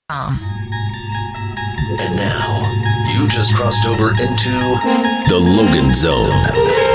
And now, you just crossed over into the Logan Zone.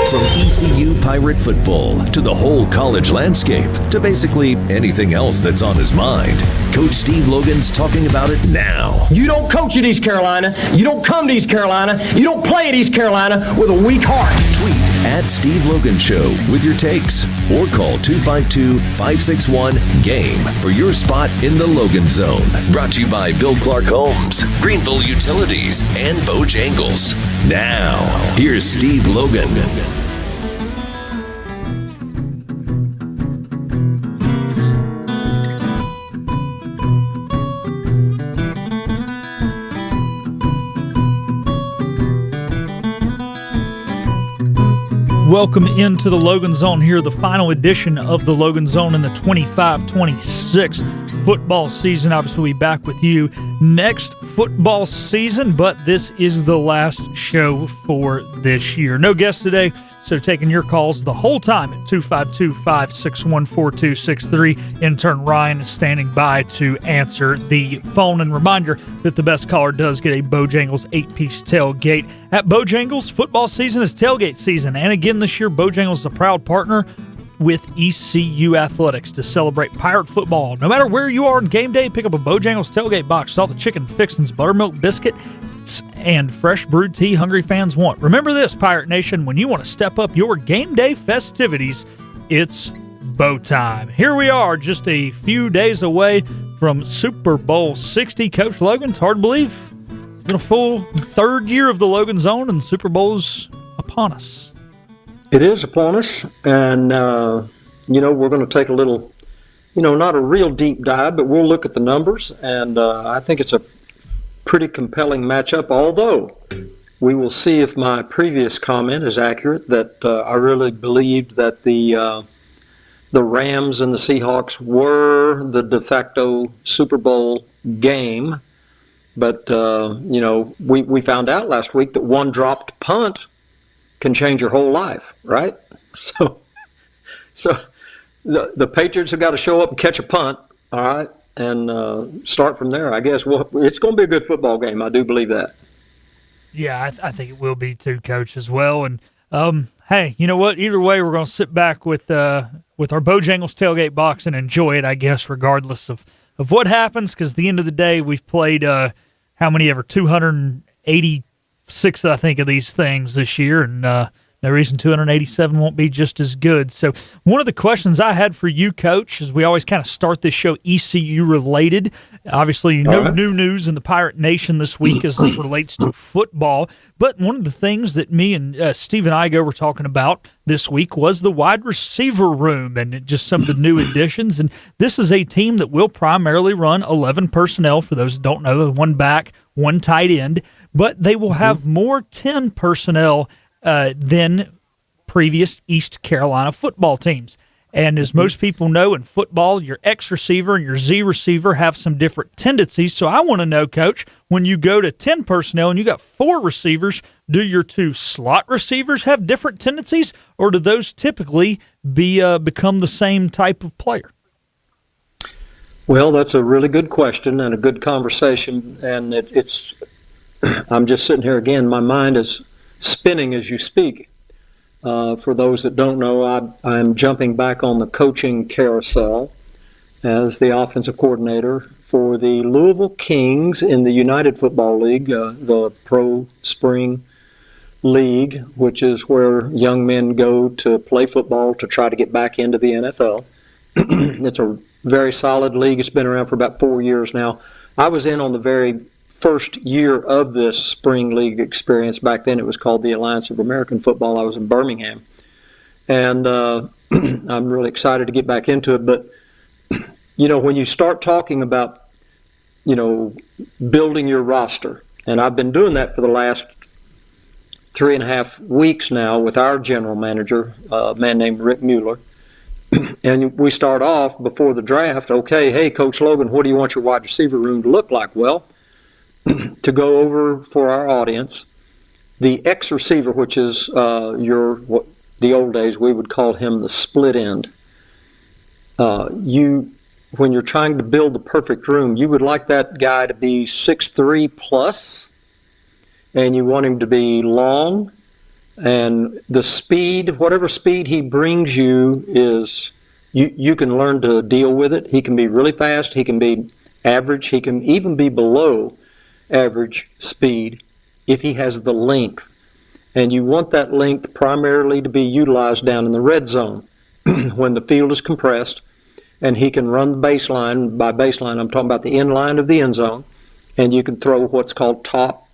From ECU Pirate football to the whole college landscape to basically anything else that's on his mind, Coach Steve Logan's talking about it now. You don't coach at East Carolina. You don't come to East Carolina. You don't play at East Carolina with a weak heart. Tweet at Steve Logan Show with your takes or call 252-561-GAME for your spot in the Logan Zone. Brought to you by Bill Clark Homes, Greenville Utilities, and Bojangles. Now, here's Steve Logan. Welcome into the Logan Zone here, the final edition of the Logan Zone in the 25-26 football season. Obviously, we'll be back with you next football season, but this is the last show for this year. No guests today, so taking your calls the whole time at 252-561-4263. Intern Ryan is standing by to answer the phone. And reminder that the best caller does get a Bojangles 8-piece tailgate. At Bojangles, football season is tailgate season. And again this year, Bojangles is a proud partner with ECU Athletics to celebrate Pirate football. No matter where you are on game day, pick up a Bojangles tailgate box. All the chicken fixins, buttermilk biscuit, and fresh brewed tea hungry fans want. Remember this, Pirate Nation, when you want to step up your game day festivities, it's Bow time. Here we are, just a few days away from Super Bowl 60. Coach Logan, it's hard to believe. It's been a full third year of the Logan Zone, and the Super Bowl's upon us. It is upon us, and, we're going to take a little, not a real deep dive, but we'll look at the numbers, and I think it's a pretty compelling matchup, although we will see if my previous comment is accurate, that I really believed that the Rams and the Seahawks were the de facto Super Bowl game. But, we found out last week that one dropped punt can change your whole life, right? So the Patriots have got to show up and catch a punt, all right? And start from there, I guess. Well, it's going to be a good football game. I do believe that. Yeah, I think it will be too, Coach, as well. And hey, you know what? Either way, we're going to sit back with our Bojangles tailgate box and enjoy it, I guess, regardless of what happens. Because at the end of the day, we've played how many ever 286, I think, of these things this year, and no reason 287 won't be just as good. So one of the questions I had for you, Coach, is we always kind of start this show ECU related. Obviously, new news in the Pirate Nation this week as it relates to football. But one of the things that me and Stephen Igo were talking about this week was the wide receiver room and just some of the new additions. And this is a team that will primarily run 11 personnel, for those that don't know, one back, one tight end. But they will have more 10 personnel than previous East Carolina football teams. And as most people know in football, your X receiver and your Z receiver have some different tendencies. So I want to know, Coach, when you go to 10 personnel and you got 4 receivers, do your 2 slot receivers have different tendencies, or do those typically become the same type of player? Well, that's a really good question and a good conversation. And it's I'm just sitting here again. My mind is spinning as you speak. For those that don't know, I'm jumping back on the coaching carousel as the offensive coordinator for the Louisville Kings in the United Football League, the Pro Spring League, which is where young men go to play football to try to get back into the NFL. It's a very solid league. It's been around for about 4 years now. I was in on the very first year of this spring league experience. Back then it was called the Alliance of American Football. I was in Birmingham. And I'm really excited to get back into it. But, when you start talking about, building your roster, and I've been doing that for the last 3.5 weeks now with our general manager, a man named Rick Mueller. And we start off before the draft, okay, hey, Coach Logan, what do you want your wide receiver room to look like? Well, to go over for our audience, the X receiver, which is what the old days we would call him the split end. You when you're trying to build the perfect room, you would like that guy to be 6'3 plus, and you want him to be long, and the speed, whatever speed he brings you is, you can learn to deal with it. He can be really fast, he can be average, he can even be below average speed if he has the length. And you want that length primarily to be utilized down in the red zone when the field is compressed and he can run the baseline. By baseline, I'm talking about the end line of the end zone, and you can throw what's called top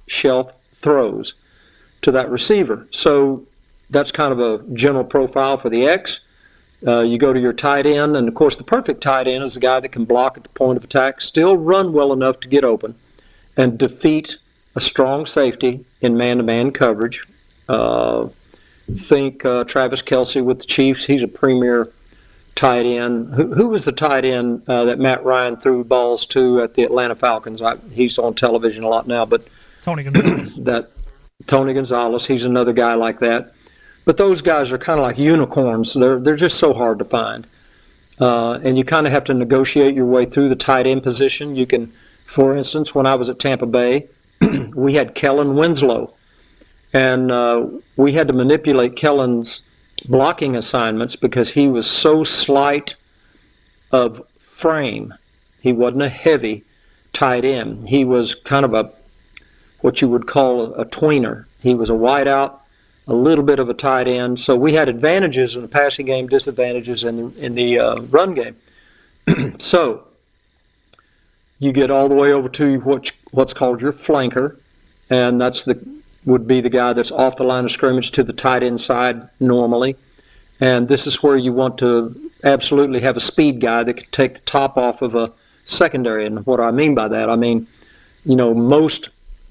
shelf throws to that receiver. So that's kind of a general profile for the X. You go to your tight end, and of course the perfect tight end is the guy that can block at the point of attack, still run well enough to get open, and defeat a strong safety in man-to-man coverage. Think Travis Kelce with the Chiefs. He's a premier tight end. Who was the tight end that Matt Ryan threw balls to at the Atlanta Falcons? He's on television a lot now, but Tony Gonzalez. Tony Gonzalez, he's another guy like that. But those guys are kind of like unicorns. They're just so hard to find. And you kind of have to negotiate your way through the tight end position. You can, for instance, when I was at Tampa Bay, we had Kellen Winslow, and we had to manipulate Kellen's blocking assignments because he was so slight of frame. He wasn't a heavy tight end. He was kind of what you would call a tweener. He was a wideout, a little bit of a tight end. So we had advantages in the passing game, disadvantages in the run game. So you get all the way over to what's called your flanker, and would be the guy that's off the line of scrimmage to the tight end side normally. And this is where you want to absolutely have a speed guy that can take the top off of a secondary. And what I mean by that, I mean, most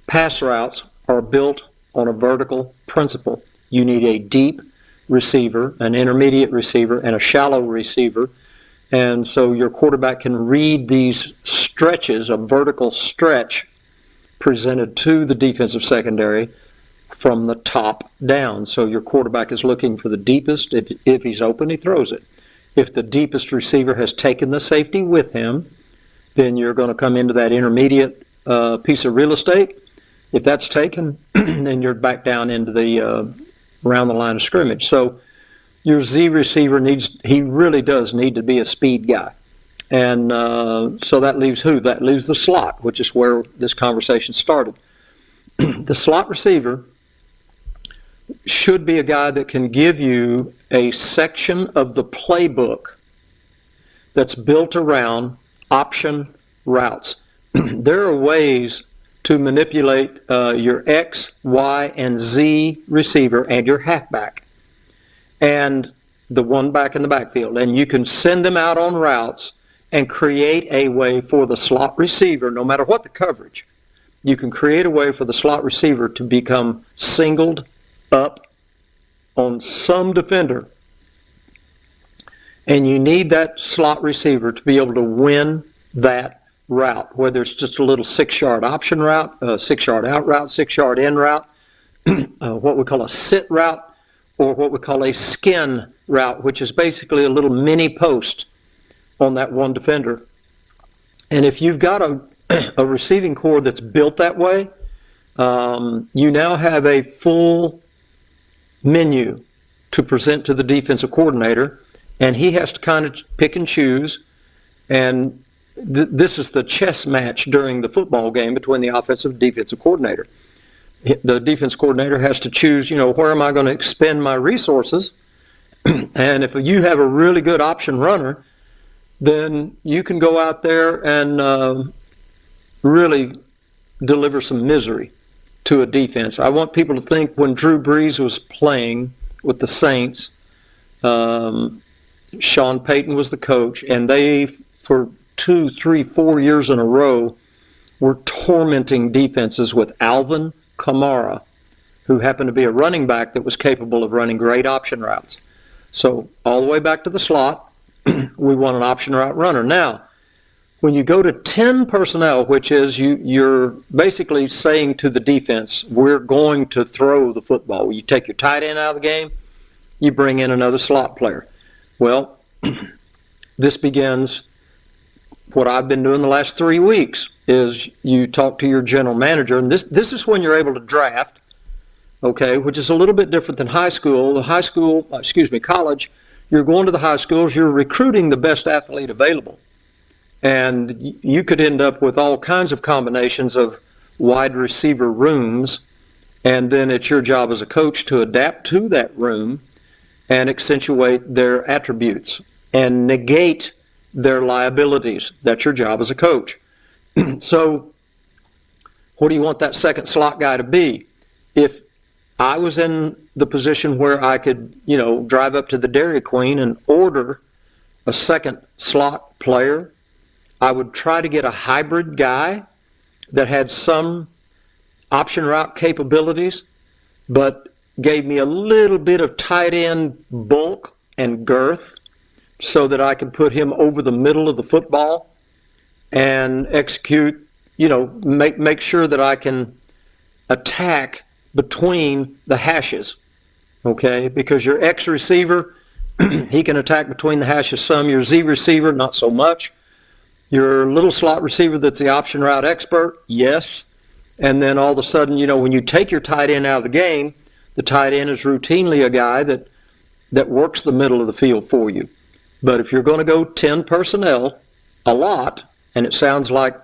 pass routes are built on a vertical principle. You need a deep receiver, an intermediate receiver, and a shallow receiver. And so your quarterback can read these stretches, a vertical stretch presented to the defensive secondary from the top down. So your quarterback is looking for the deepest. If he's open, he throws it. If the deepest receiver has taken the safety with him, then you're going to come into that intermediate piece of real estate. If that's taken, then you're back down into the around the line of scrimmage. So your Z receiver he really does need to be a speed guy. And so that leaves who? That leaves the slot, which is where this conversation started. The slot receiver should be a guy that can give you a section of the playbook that's built around option routes. There are ways to manipulate your X, Y, and Z receiver and your halfback and the one back in the backfield. And you can send them out on routes and create a way for the slot receiver, no matter what the coverage, you can create a way for the slot receiver to become singled up on some defender. And you need that slot receiver to be able to win that route, whether it's just a little 6-yard option route, 6-yard out route, 6-yard in route, what we call a sit route, or what we call a skin route, which is basically a little mini post on that one defender. And if you've got a receiving core that's built that way, you now have a full menu to present to the defensive coordinator, and he has to kind of pick and choose. And this is the chess match during the football game between the offensive and defensive coordinator. The defense coordinator has to choose, where am I going to expend my resources? And if you have a really good option runner, then you can go out there and really deliver some misery to a defense. I want people to think when Drew Brees was playing with the Saints, Sean Payton was the coach, and they, for 2, 3, 4 years in a row, were tormenting defenses with Alvin Kamara, who happened to be a running back that was capable of running great option routes. So all the way back to the slot, we want an option route runner. Now, when you go to 10 personnel, which is you're basically saying to the defense, we're going to throw the football. You take your tight end out of the game, you bring in another slot player. Well, this begins what I've been doing the last 3 weeks is you talk to your general manager, and this is when you're able to draft, okay, which is a little bit different than high school. College, you're going to the high schools, you're recruiting the best athlete available. And you could end up with all kinds of combinations of wide receiver rooms, and then it's your job as a coach to adapt to that room and accentuate their attributes and negate their liabilities. That's your job as a coach. So what do you want that second slot guy to be? If I was in the position where I could, drive up to the Dairy Queen and order a second slot player, I would try to get a hybrid guy that had some option route capabilities, but gave me a little bit of tight end bulk and girth so that I could put him over the middle of the football and execute, make sure that I can attack between the hashes, okay? Because your X receiver, he can attack between the hashes some. Your Z receiver, not so much. Your little slot receiver that's the option route expert, yes. And then all of a sudden, when you take your tight end out of the game, the tight end is routinely a guy that works the middle of the field for you. But if you're going to go 10 personnel, a lot, and it sounds like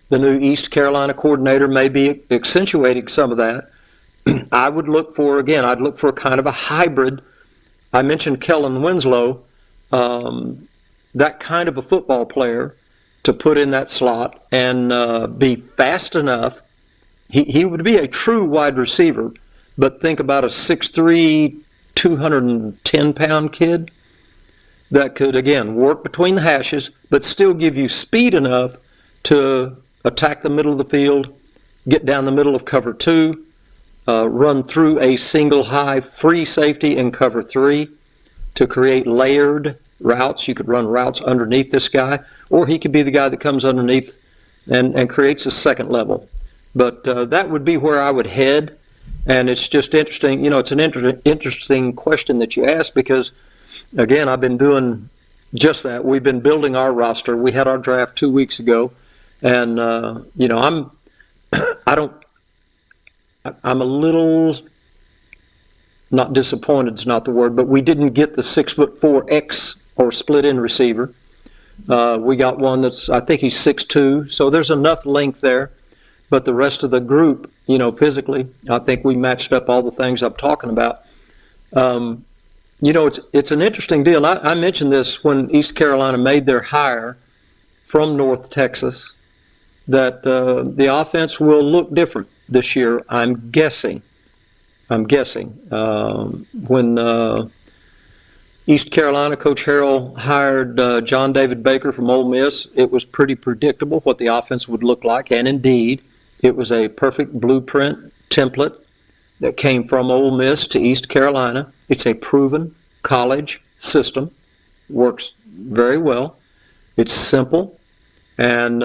the new East Carolina coordinator may be accentuating some of that, I'd look for a kind of a hybrid. I mentioned Kellen Winslow, that kind of a football player to put in that slot and be fast enough. He would be a true wide receiver, but think about a 6'3", 210-pound kid that could, again, work between the hashes, but still give you speed enough to attack the middle of the field, get down the middle of cover 2, run through a single high free safety in cover 3 to create layered routes. You could run routes underneath this guy, or he could be the guy that comes underneath and creates a second level. But that would be where I would head, and it's just interesting. It's an interesting question that you asked because, again, I've been doing just that. We've been building our roster. We had our draft 2 weeks ago, and I'm a little, not disappointed is not the word, but we didn't get the 6'4" X or split end receiver. We got one I think he's 6'2", so there's enough length there. But the rest of the group, physically, I think we matched up all the things I'm talking about. It's an interesting deal. I mentioned this when East Carolina made their hire from North Texas, that the offense will look different this year, I'm guessing. When East Carolina, Coach Harrell hired John David Baker from Ole Miss, it was pretty predictable what the offense would look like, and indeed, it was a perfect blueprint template that came from Ole Miss to East Carolina. It's a proven college system, works very well. It's simple and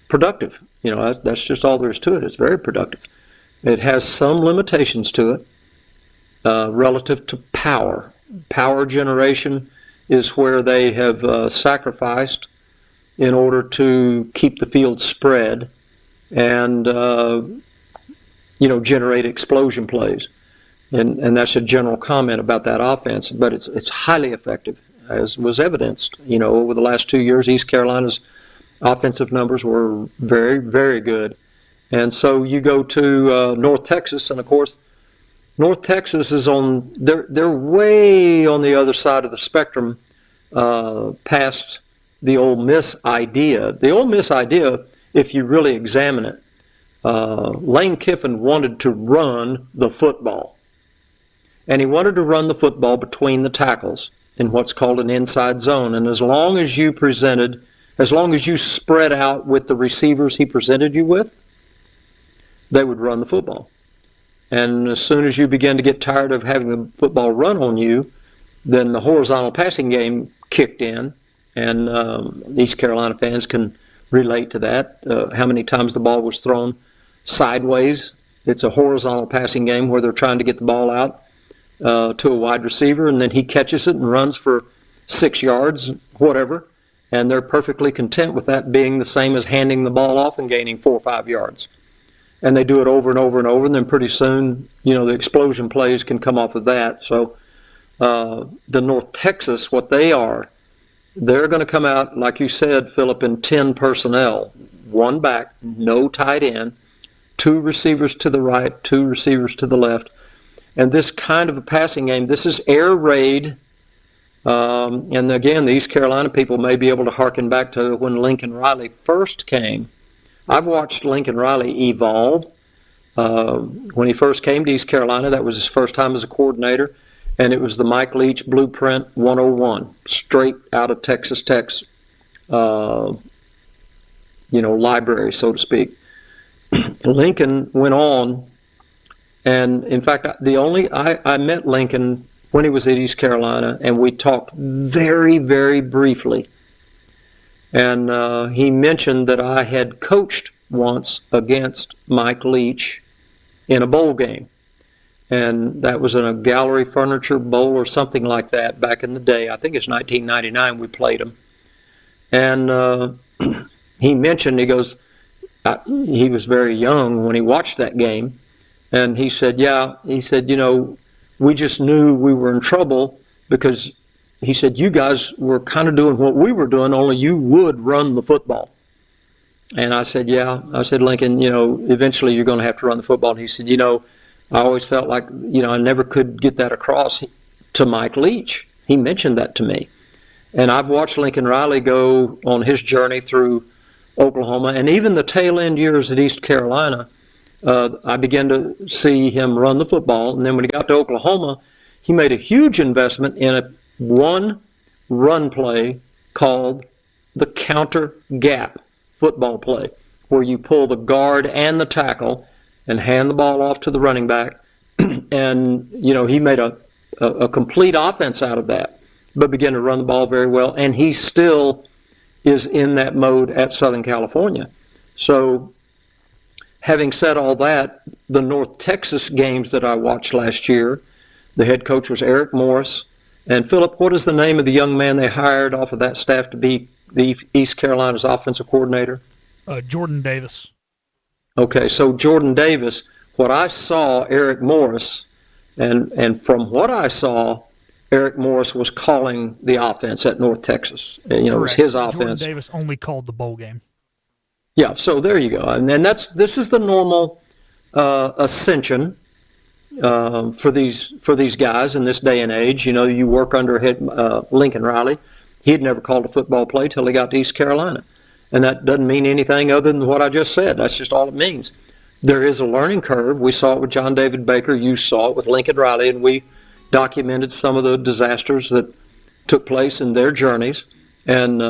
productive. That's just all there is to it. It's very productive. It has some limitations to it relative to power. Power generation is where they have sacrificed in order to keep the field spread and generate explosion plays. And that's a general comment about that offense, but it's highly effective, as was evidenced. Over the last 2 years, East Carolina's offensive numbers were very, very good. And so you go to North Texas, and of course, North Texas is they're way on the other side of the spectrum past the Ole Miss idea. The Ole Miss idea, if you really examine it, Lane Kiffin wanted to run the football. And he wanted to run the football between the tackles in what's called an inside zone. And as long as you spread out with the receivers he presented you with, they would run the football. And as soon as you begin to get tired of having the football run on you, then the horizontal passing game kicked in. And East Carolina fans can relate to that. How many times the ball was thrown sideways. It's a horizontal passing game where they're trying to get the ball out to a wide receiver, and then he catches it and runs for 6 yards, whatever. and they're perfectly content with that being the same as handing the ball off and gaining 4 or 5 yards. And they do it over and over and over, and then pretty soon, the explosion plays can come off of that. So the North Texas, what they're going to come out, like you said, Philip, in 10 personnel, 1 back, no tight end, 2 receivers to the right, 2 receivers to the left. And this kind of a passing game, this is air raid. And again, the East Carolina people may be able to hearken back to when Lincoln Riley first came. I've watched Lincoln Riley evolve. When he first came to East Carolina, that was his first time as a coordinator, and it was the Mike Leach Blueprint 101, straight out of Texas Tech's, library, so to speak. Lincoln went on, and in fact, I met Lincoln when he was at East Carolina, and we talked very, very briefly. And he mentioned that I had coached once against Mike Leach in a bowl game. And that was in a Gallery Furniture Bowl or something like that back in the day. I think it's 1999 we played him. And he mentioned, he goes, he was very young when he watched that game. And he said, we just knew we were in trouble because he said, you guys were kind of doing what we were doing, only you would run the football. And I said, yeah. I said, Lincoln, eventually you're going to have to run the football. And he said, I always felt like, I never could get that across to Mike Leach. He mentioned that to me. And I've watched Lincoln Riley go on his journey through Oklahoma, and even the tail end years at East Carolina, I began to see him run the football. And then when he got to Oklahoma, he made a huge investment in one run play called the counter gap football play, where you pull the guard and the tackle and hand the ball off to the running back. And, he made a complete offense out of that, but began to run the ball very well. And he still is in that mode at Southern California. So having said all that, the North Texas games that I watched last year, the head coach was Eric Morris. And Philip, what is the name of the young man they hired off of that staff to be the East Carolina's offensive coordinator? Jordan Davis. Okay, so Jordan Davis, what I saw, Eric Morris, and from what I saw, Eric Morris was calling the offense at North Texas. It was his offense. Jordan Davis only called the bowl game. Yeah, so there you go. And this is the normal ascension for these guys in this day and age. You work under Lincoln Riley. He had never called a football play till he got to East Carolina. And that doesn't mean anything other than what I just said. That's just all it means. There is a learning curve. We saw it with John David Baker. You saw it with Lincoln Riley, and we documented some of the disasters that took place in their journeys. And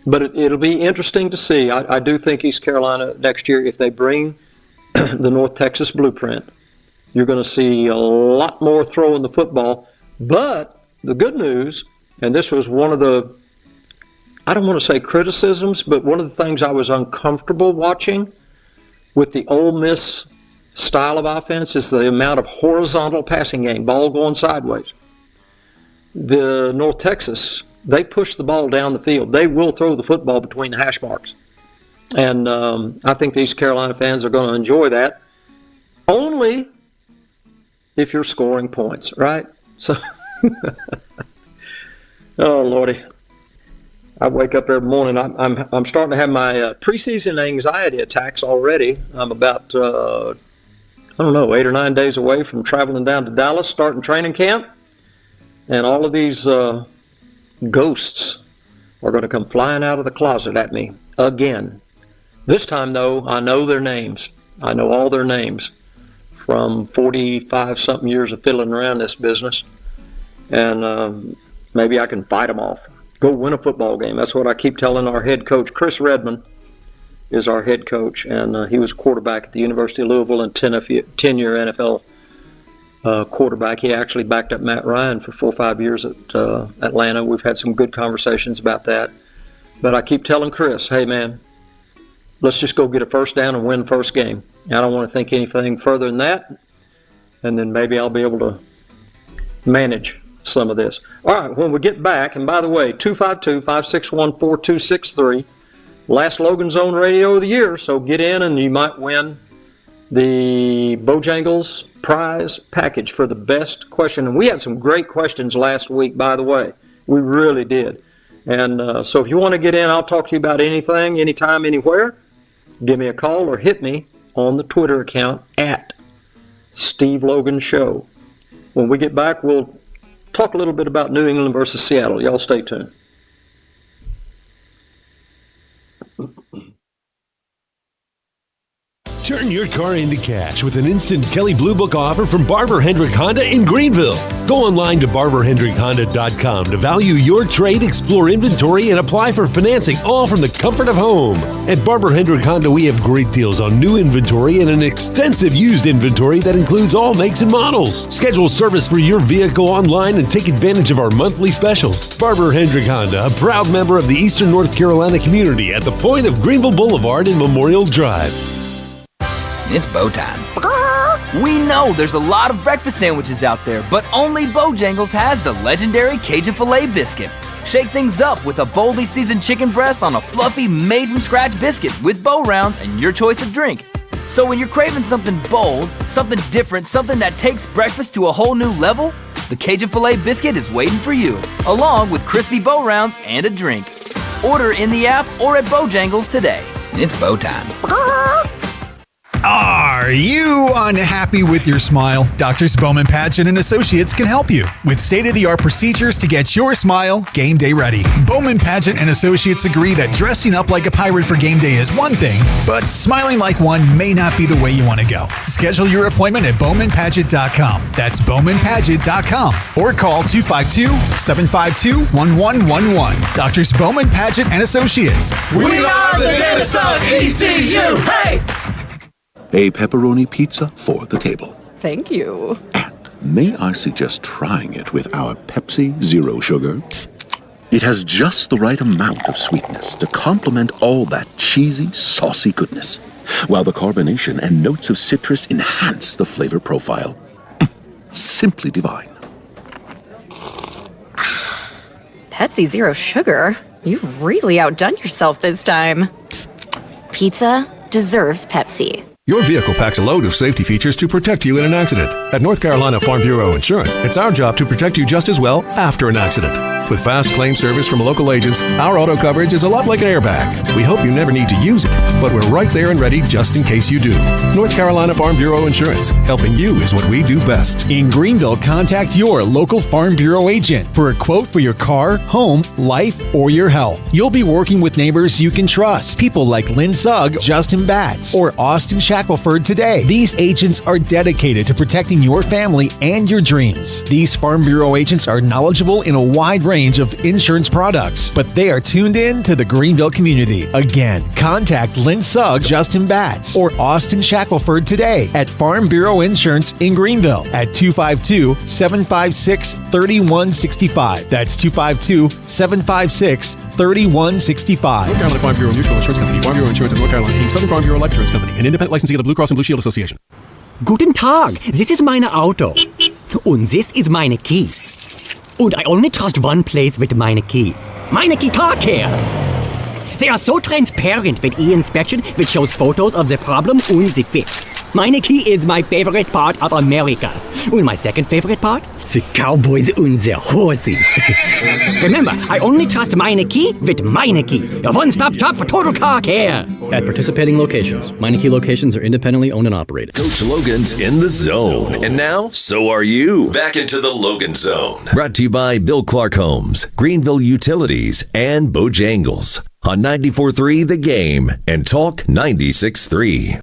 but it'll be interesting to see. I do think East Carolina next year, if they bring the North Texas blueprint, you're going to see a lot more throwing the football. But the good news, and this was one of the, I don't want to say criticisms, but one of the things I was uncomfortable watching with the Ole Miss style of offense is the amount of horizontal passing game, ball going sideways. The North Texas, they push the ball down the field. They will throw the football between the hash marks. And I think the East Carolina fans are going to enjoy that, only if you're scoring points, right? So, oh, Lordy. I wake up every morning. I'm starting to have my preseason anxiety attacks already. I'm about, 8 or 9 days away from traveling down to Dallas, starting training camp. And all of these ghosts are going to come flying out of the closet at me again. This time, though, I know their names. I know all their names from 45-something years of fiddling around this business. And maybe I can fight them off. Go win a football game. That's what I keep telling our head coach. Chris Redmond is our head coach, and he was quarterback at the University of Louisville and 10-year NFL quarterback. He actually backed up Matt Ryan for 4 or 5 years at Atlanta. We've had some good conversations about that. But I keep telling Chris, hey, man, let's just go get a first down and win the first game. I don't want to think anything further than that, and then maybe I'll be able to manage some of this. All right, when we get back, and by the way, 252-561-4263, last Logan Zone Radio of the year, so get in and you might win the Bojangles prize package for the best question. And we had some great questions last week, by the way. We really did. And so if you want to get in, I'll talk to you about anything, anytime, anywhere. Give me a call or hit me on the Twitter account at Steve Logan Show. When we get back, we'll talk a little bit about New England versus Seattle. Y'all stay tuned. Turn your car into cash with an instant Kelley Blue Book offer from Barber Hendrick Honda in Greenville. Go online to barberhendrickhonda.com to value your trade, explore inventory, and apply for financing, all from the comfort of home. At Barber Hendrick Honda, we have great deals on new inventory and an extensive used inventory that includes all makes and models. Schedule service for your vehicle online and take advantage of our monthly specials. Barber Hendrick Honda, a proud member of the Eastern North Carolina community at the point of Greenville Boulevard and Memorial Drive. It's Bo time. We know there's a lot of breakfast sandwiches out there, but only Bojangles has the legendary Cajun Filet Biscuit. Shake things up with a boldly seasoned chicken breast on a fluffy, made-from-scratch biscuit with bow rounds and your choice of drink. So when you're craving something bold, something different, something that takes breakfast to a whole new level, the Cajun Filet Biscuit is waiting for you, along with crispy bow rounds and a drink. Order in the app or at Bojangles today. It's Bo time. Are you unhappy with your smile? Doctors Bowman Paget and Associates can help you with state-of-the-art procedures to get your smile game day ready. Bowman Paget and Associates agree that dressing up like a pirate for game day is one thing, but smiling like one may not be the way you want to go. Schedule your appointment at bowmanpaget.com. That's bowmanpaget.com or call 252-752-1111. Doctors Bowman Paget and Associates. We are the dentist of ECU. Hey! A pepperoni pizza for the table. Thank you. And may I suggest trying it with our Pepsi Zero Sugar? It has just the right amount of sweetness to complement all that cheesy, saucy goodness, while the carbonation and notes of citrus enhance the flavor profile. Simply divine. Pepsi Zero Sugar? You've really outdone yourself this time. Pizza deserves Pepsi. Your vehicle packs a load of safety features to protect you in an accident. At North Carolina Farm Bureau Insurance, it's our job to protect you just as well after an accident. With fast claim service from local agents, our auto coverage is a lot like an airbag. We hope you never need to use it, but we're right there and ready just in case you do. North Carolina Farm Bureau Insurance, helping you is what we do best. In Greenville, contact your local Farm Bureau agent for a quote for your car, home, life, or your health. You'll be working with neighbors you can trust. People like Lynn Sugg, Justin Batts, or Austin Shackelford today. These agents are dedicated to protecting your family and your dreams. These Farm Bureau agents are knowledgeable in a wide range of insurance products, but they are tuned in to the Greenville community. Again, contact Lynn Sugg, Justin Batts, or Austin Shackelford today at Farm Bureau Insurance in Greenville at 252-756-3165. That's 252-756-3165. North Carolina Farm Bureau Mutual Insurance Company, Farm Bureau Insurance of North Carolina, Inc., Southern Farm Bureau Life Insurance Company, an independent licensee of the Blue Cross and Blue Shield Association. Guten Tag, this is meine Auto. Und this is meine key. And I only trust one place with meine key. Meine Key Car Care. They are so transparent with e-inspection, which shows photos of the problem and the fix. Meine Key is my favorite part of America. And my second favorite part? The cowboys and the horses. Remember, I only trust Meine Key with Meine Key, your one-stop shop for total car care. At participating locations, Meine Key locations are independently owned and operated. Coach Logan's in the zone. And now, so are you. Back into the Logan Zone. Brought to you by Bill Clark Homes, Greenville Utilities, and Bojangles. On 94.3 The Game and Talk 96.3.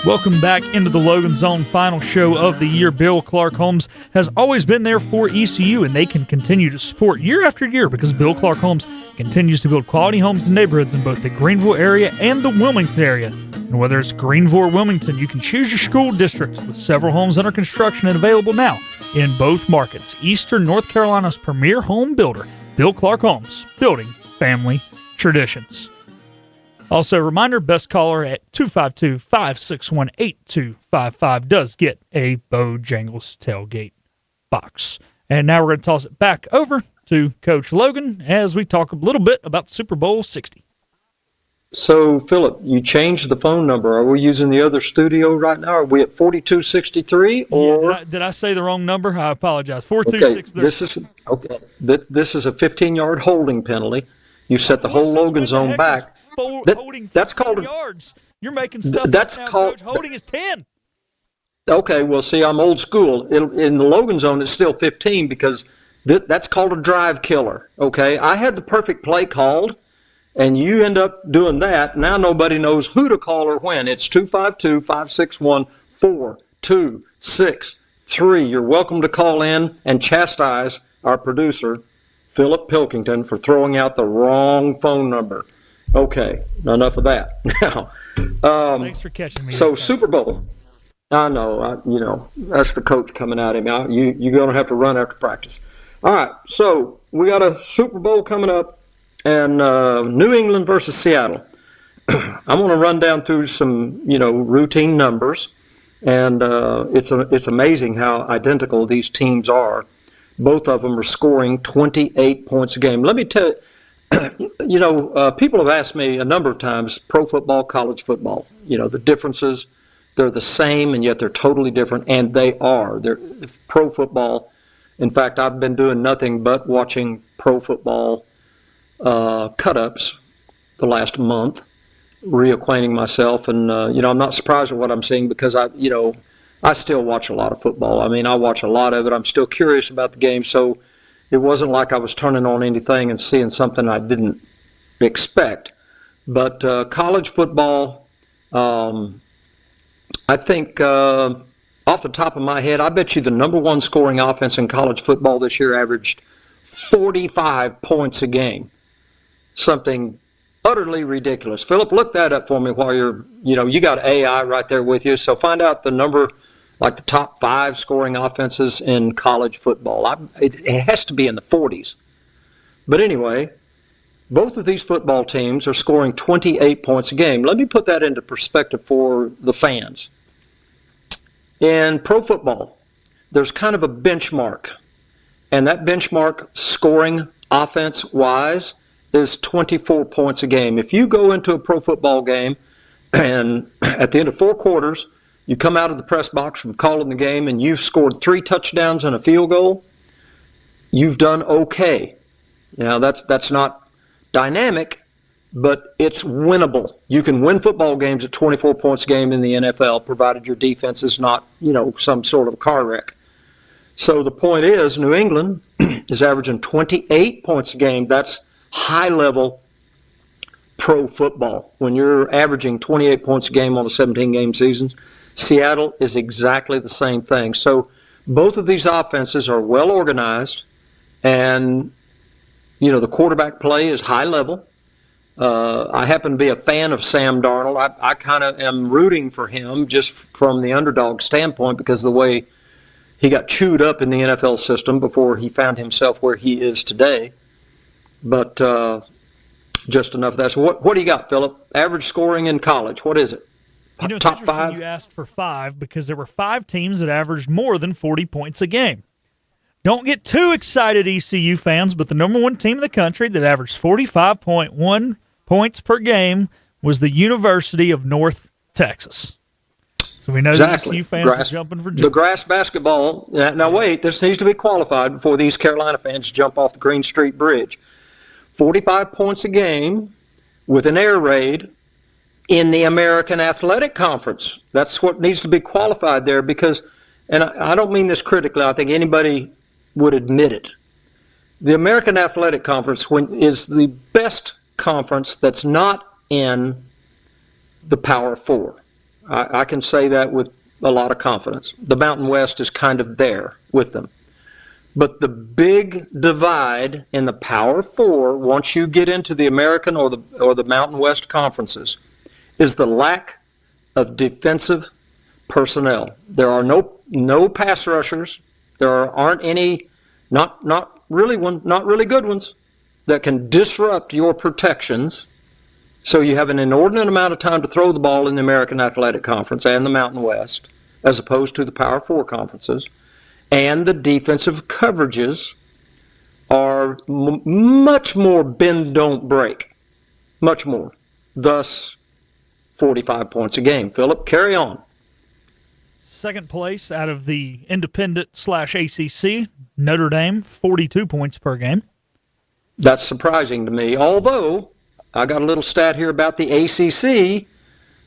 Welcome back into the Logan Zone final show of the year. Bill Clark Homes has always been there for ECU, and they can continue to support year after year because Bill Clark Homes continues to build quality homes and neighborhoods in both the Greenville area and the Wilmington area. And whether it's Greenville or Wilmington, you can choose your school district with several homes under construction and available now in both markets. Eastern North Carolina's premier home builder, Bill Clark Homes, building family traditions. Also, a reminder, best caller at 252-561-8255 does get a Bojangles tailgate box. And now we're going to toss it back over to Coach Logan as we talk a little bit about Super Bowl 60. So, Philip, you changed the phone number. Are we using the other studio right now? Are we at 4263? Or Yeah, did I say the wrong number? I apologize. 4263. This is a 15-yard holding penalty. You set the whole Logan Zone back. That's called yards. You're making stuff. That's now, called Coach. Holding is 10. Okay, well, see, I'm old school. In the Logan Zone, it's still 15 because that's called a drive killer. Okay, I had the perfect play called. And you end up doing that. Now nobody knows who to call or when. It's 252-561-4263. You're welcome to call in and chastise our producer, Philip Pilkington, for throwing out the wrong phone number. Okay, enough of that. Now, thanks for catching me. So Super Bowl. I know, that's the coach coming at him. You're going to have to run after practice. All right, so we got a Super Bowl coming up. And New England versus Seattle. I'm going to run down through some, routine numbers, and it's amazing how identical these teams are. Both of them are scoring 28 points a game. Let me tell you, people have asked me a number of times, pro football, college football, the differences. They're the same, and yet they're totally different, and they are. They're pro football. In fact, I've been doing nothing but watching pro football cut-ups the last month, reacquainting myself, and I'm not surprised at what I'm seeing because I still watch a lot of football. I mean, I watch a lot of it. I'm still curious about the game, so it wasn't like I was turning on anything and seeing something I didn't expect. But college football, I think off the top of my head, I bet you the number one scoring offense in college football this year averaged 45 points a game. Something utterly ridiculous. Philip, look that up for me while you got AI right there with you. So find out the number, like the top 5 scoring offenses in college football. It has to be in the 40s. But anyway, both of these football teams are scoring 28 points a game. Let me put that into perspective for the fans. In pro football, there's kind of a benchmark. And that benchmark scoring offense-wise is 24 points a game. If you go into a pro football game and at the end of 4 quarters, you come out of the press box from calling the game and you've scored 3 touchdowns and a field goal, you've done okay. That's not dynamic, but it's winnable. You can win football games at 24 points a game in the NFL, provided your defense is not, some sort of car wreck. So the point is, New England is averaging 28 points a game. That's high-level pro football. When you're averaging 28 points a game on a 17-game season, Seattle is exactly the same thing. So both of these offenses are well organized, and the quarterback play is high level. I happen to be a fan of Sam Darnold. I kind of am rooting for him just from the underdog standpoint because of the way he got chewed up in the NFL system before he found himself where he is today. But just enough of that. So what do you got, Philip? Average scoring in college, what is it? Top 5? You asked for 5 because there were 5 teams that averaged more than 40 points a game. Don't get too excited, ECU fans, but the number 1 team in the country that averaged 45.1 points per game was the University of North Texas. So we know exactly. The ECU fans are jumping for joy. The grass basketball. Now wait, this needs to be qualified before these Carolina fans jump off the Green Street Bridge. 45 points a game with an air raid in the American Athletic Conference. That's what needs to be qualified there because, and I don't mean this critically, I think anybody would admit it. The American Athletic Conference is the best conference that's not in the Power Four. I can say that with a lot of confidence. The Mountain West is kind of there with them. But the big divide in the Power Four, once you get into the American or the Mountain West conferences, is the lack of defensive personnel. There are no pass rushers. There aren't any, not really good ones that can disrupt your protections. So you have an inordinate amount of time to throw the ball in the American Athletic Conference and the Mountain West, as opposed to the Power Four conferences. And the defensive coverages are much more bend, don't break. Much more. Thus, 45 points a game. Philip, carry on. Second place out of the independent/ACC, Notre Dame, 42 points per game. That's surprising to me, although I got a little stat here about the ACC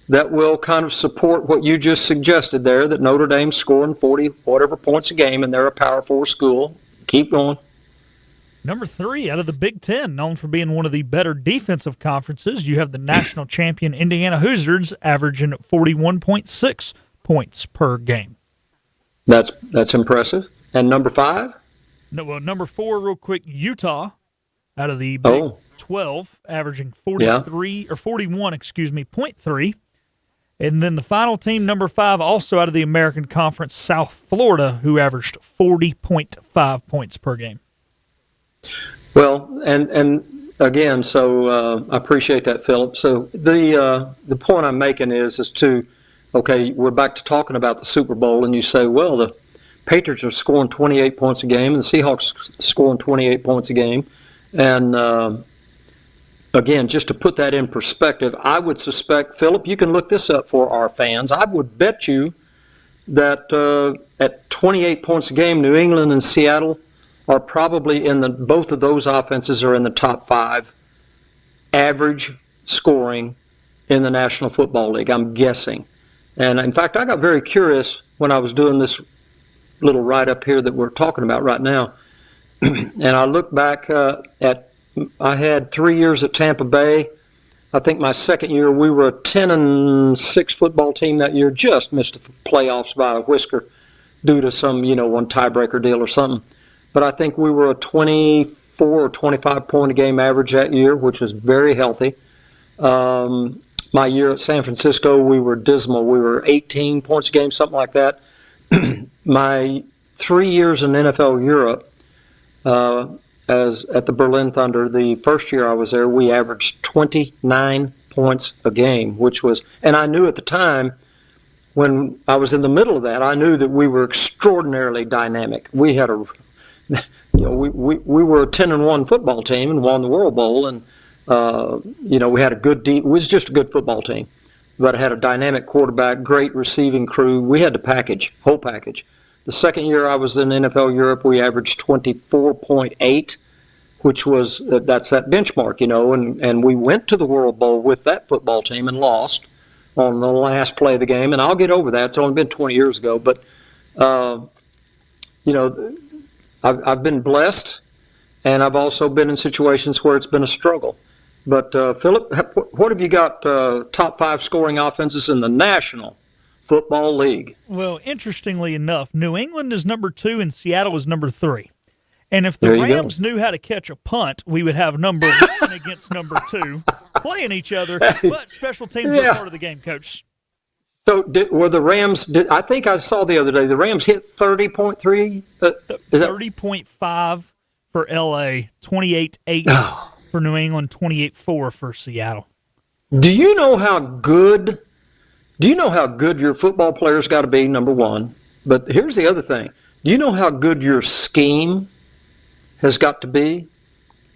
that will kind of support what you just suggested there, that Notre Dame's scoring 40 whatever points a game, and they're a Power 4 school. Keep going. Number 3 out of the Big Ten, known for being one of the better defensive conferences, you have the national champion Indiana Hoosiers averaging 41.6 points per game. That's impressive. And number 5? No, well, number 4, real quick, Utah out of the Big 12, averaging 41.3. And then the final team, number 5, also out of the American Conference, South Florida, who averaged 40.5 points per game. Well, and again, so I appreciate that, Philip. So the point I'm making is okay, we're back to talking about the Super Bowl, and you say, well, the Patriots are scoring 28 points a game, and the Seahawks scoring 28 points a game. And again, just to put that in perspective, I would suspect, Philip, you can look this up for our fans. I would bet you that at 28 points a game, New England and Seattle are probably both of those offenses are in the top 5 average scoring in the National Football League, I'm guessing. And in fact, I got very curious when I was doing this little write-up here that we're talking about right now. And I looked back I had 3 years at Tampa Bay. I think my second year we were a 10-6 football team that year, just missed the playoffs by a whisker due to some, one tiebreaker deal or something. But I think we were a 24 or 25 point a game average that year, which was very healthy. My year at San Francisco, we were dismal. We were 18 points a game, something like that. My 3 years in NFL Europe, as at the Berlin Thunder, the first year I was there, we averaged 29 points a game, which was, and I knew at the time, when I was in the middle of that, I knew that we were extraordinarily dynamic. We had we were a 10-1 football team and won the World Bowl, and we had it was just a good football team, but it had a dynamic quarterback, great receiving crew. We had the whole package. The second year I was in NFL Europe, we averaged 24.8, which was that's that benchmark, and we went to the World Bowl with that football team and lost on the last play of the game. And I'll get over that. It's only been 20 years ago, but I've been blessed, and I've also been in situations where it's been a struggle. But Philip, what have you got top 5 scoring offenses in the National Football League? Well, interestingly enough, New England is number 2 and Seattle is number 3. And if the Rams knew how to catch a punt, we would have number 1 against number 2 playing each other. But special teams are part of the game, Coach. So were the Rams? I think I saw the other day the Rams hit 30.3. 30.5 for LA, 28.8 for New England, 28.4 for Seattle. Do you know how good your football players got to be? Number one, but here's the other thing: do you know how good your scheme has got to be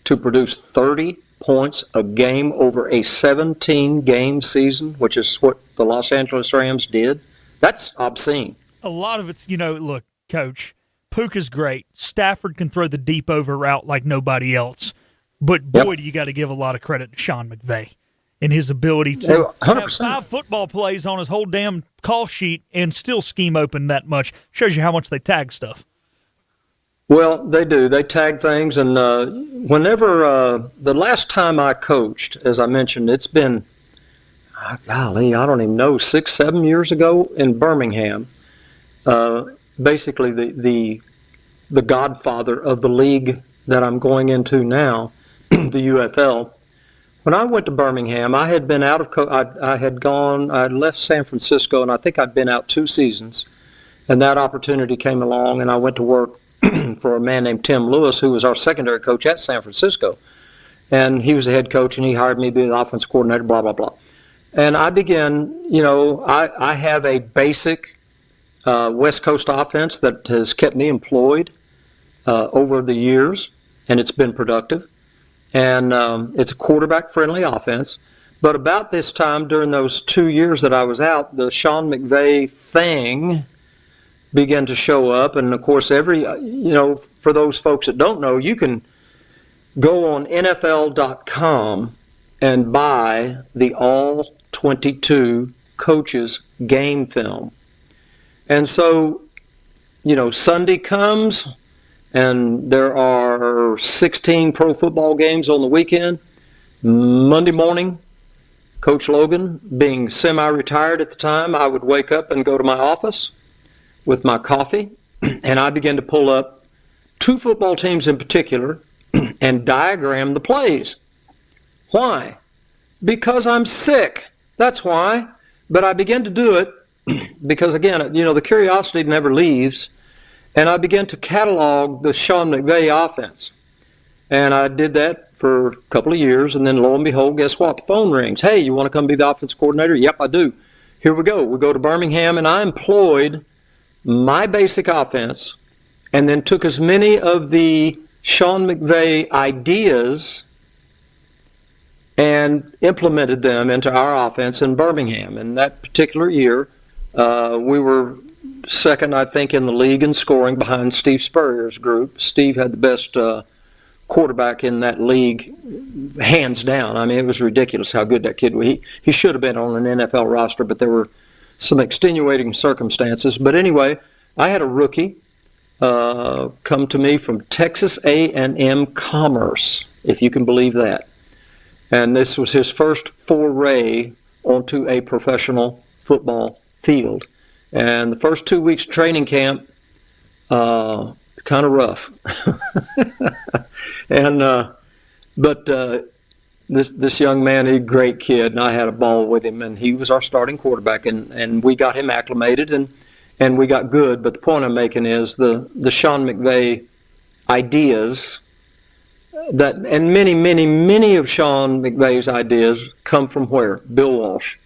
to produce 30 points a game over a 17-game season, which is what the Los Angeles Rams did? That's obscene. A lot of it's, look, Coach, Puka's great. Stafford can throw the deep over route like nobody else. But, boy, do you got to give a lot of credit to Sean McVay and his ability to 100%. have 5 football plays on his whole damn call sheet and still scheme open that much. Shows you how much they tag stuff. Well, they do. They tag things, and whenever the last time I coached, as I mentioned, it's been, golly, I don't even know, 6-7 years ago in Birmingham. Basically, the godfather of the league that I'm going into now, the UFL, When I went to Birmingham, I had been out of I left San Francisco, and I think I'd been out 2 seasons. And that opportunity came along, and I went to work for a man named Tim Lewis, who was our secondary coach at San Francisco. And he was the head coach, and he hired me to be the offensive coordinator, blah, blah, blah. And I began, I have a basic West Coast offense that has kept me employed over the years, and it's been productive. And it's a quarterback-friendly offense. But about this time, during those 2 years that I was out, the Sean McVay thing began to show up. And, of course, for those folks that don't know, you can go on NFL.com and buy the all 22 coaches game film. And so, Sunday comes, and there are 16 pro football games on the weekend. Monday morning, Coach Logan, being semi-retired at the time, I would wake up and go to my office with my coffee, and I began to pull up 2 football teams in particular and diagram the plays. Why? Because I'm sick. That's why. But I began to do it because, again, the curiosity never leaves. And I began to catalog the Sean McVay offense. And I did that for a couple of years, and then lo and behold, guess what? The phone rings. Hey, you want to come be the offensive coordinator? Yep, I do. Here we go. We go to Birmingham, and I employed my basic offense and then took as many of the Sean McVay ideas and implemented them into our offense in Birmingham. And that particular year, we were second, I think, in the league in scoring behind Steve Spurrier's group. Steve had the best quarterback in that league, hands down. I mean, it was ridiculous how good that kid was. He should have been on an NFL roster, but there were some extenuating circumstances. But anyway, I had a rookie come to me from Texas A&M Commerce, if you can believe that. And this was his first foray onto a professional football field. And the first 2 weeks training camp, kind of rough. But this young man, he's a great kid, and I had a ball with him, and he was our starting quarterback, and we got him acclimated, and we got good. But the point I'm making is the Sean McVay ideas that, and many of Sean McVay's ideas come from where? Bill Walsh.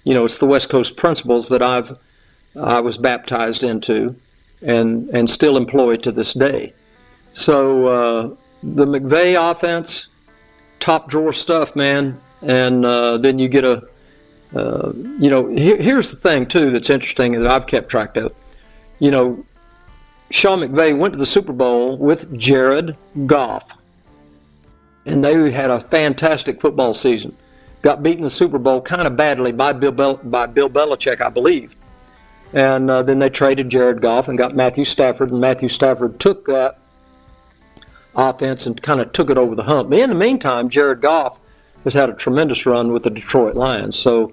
It's the West Coast principles that I was baptized into and still employed to this day. So the McVay offense, top drawer stuff, man. And then you get here's the thing too that's interesting that I've kept track of. Sean McVay went to the Super Bowl with Jared Goff, and they had a fantastic football season. Got beaten in the Super Bowl kind of badly by Bill Belichick, I believe. And then they traded Jared Goff and got Matthew Stafford, and Matthew Stafford took that offense and kind of took it over the hump. But in the meantime, Jared Goff has had a tremendous run with the Detroit Lions. So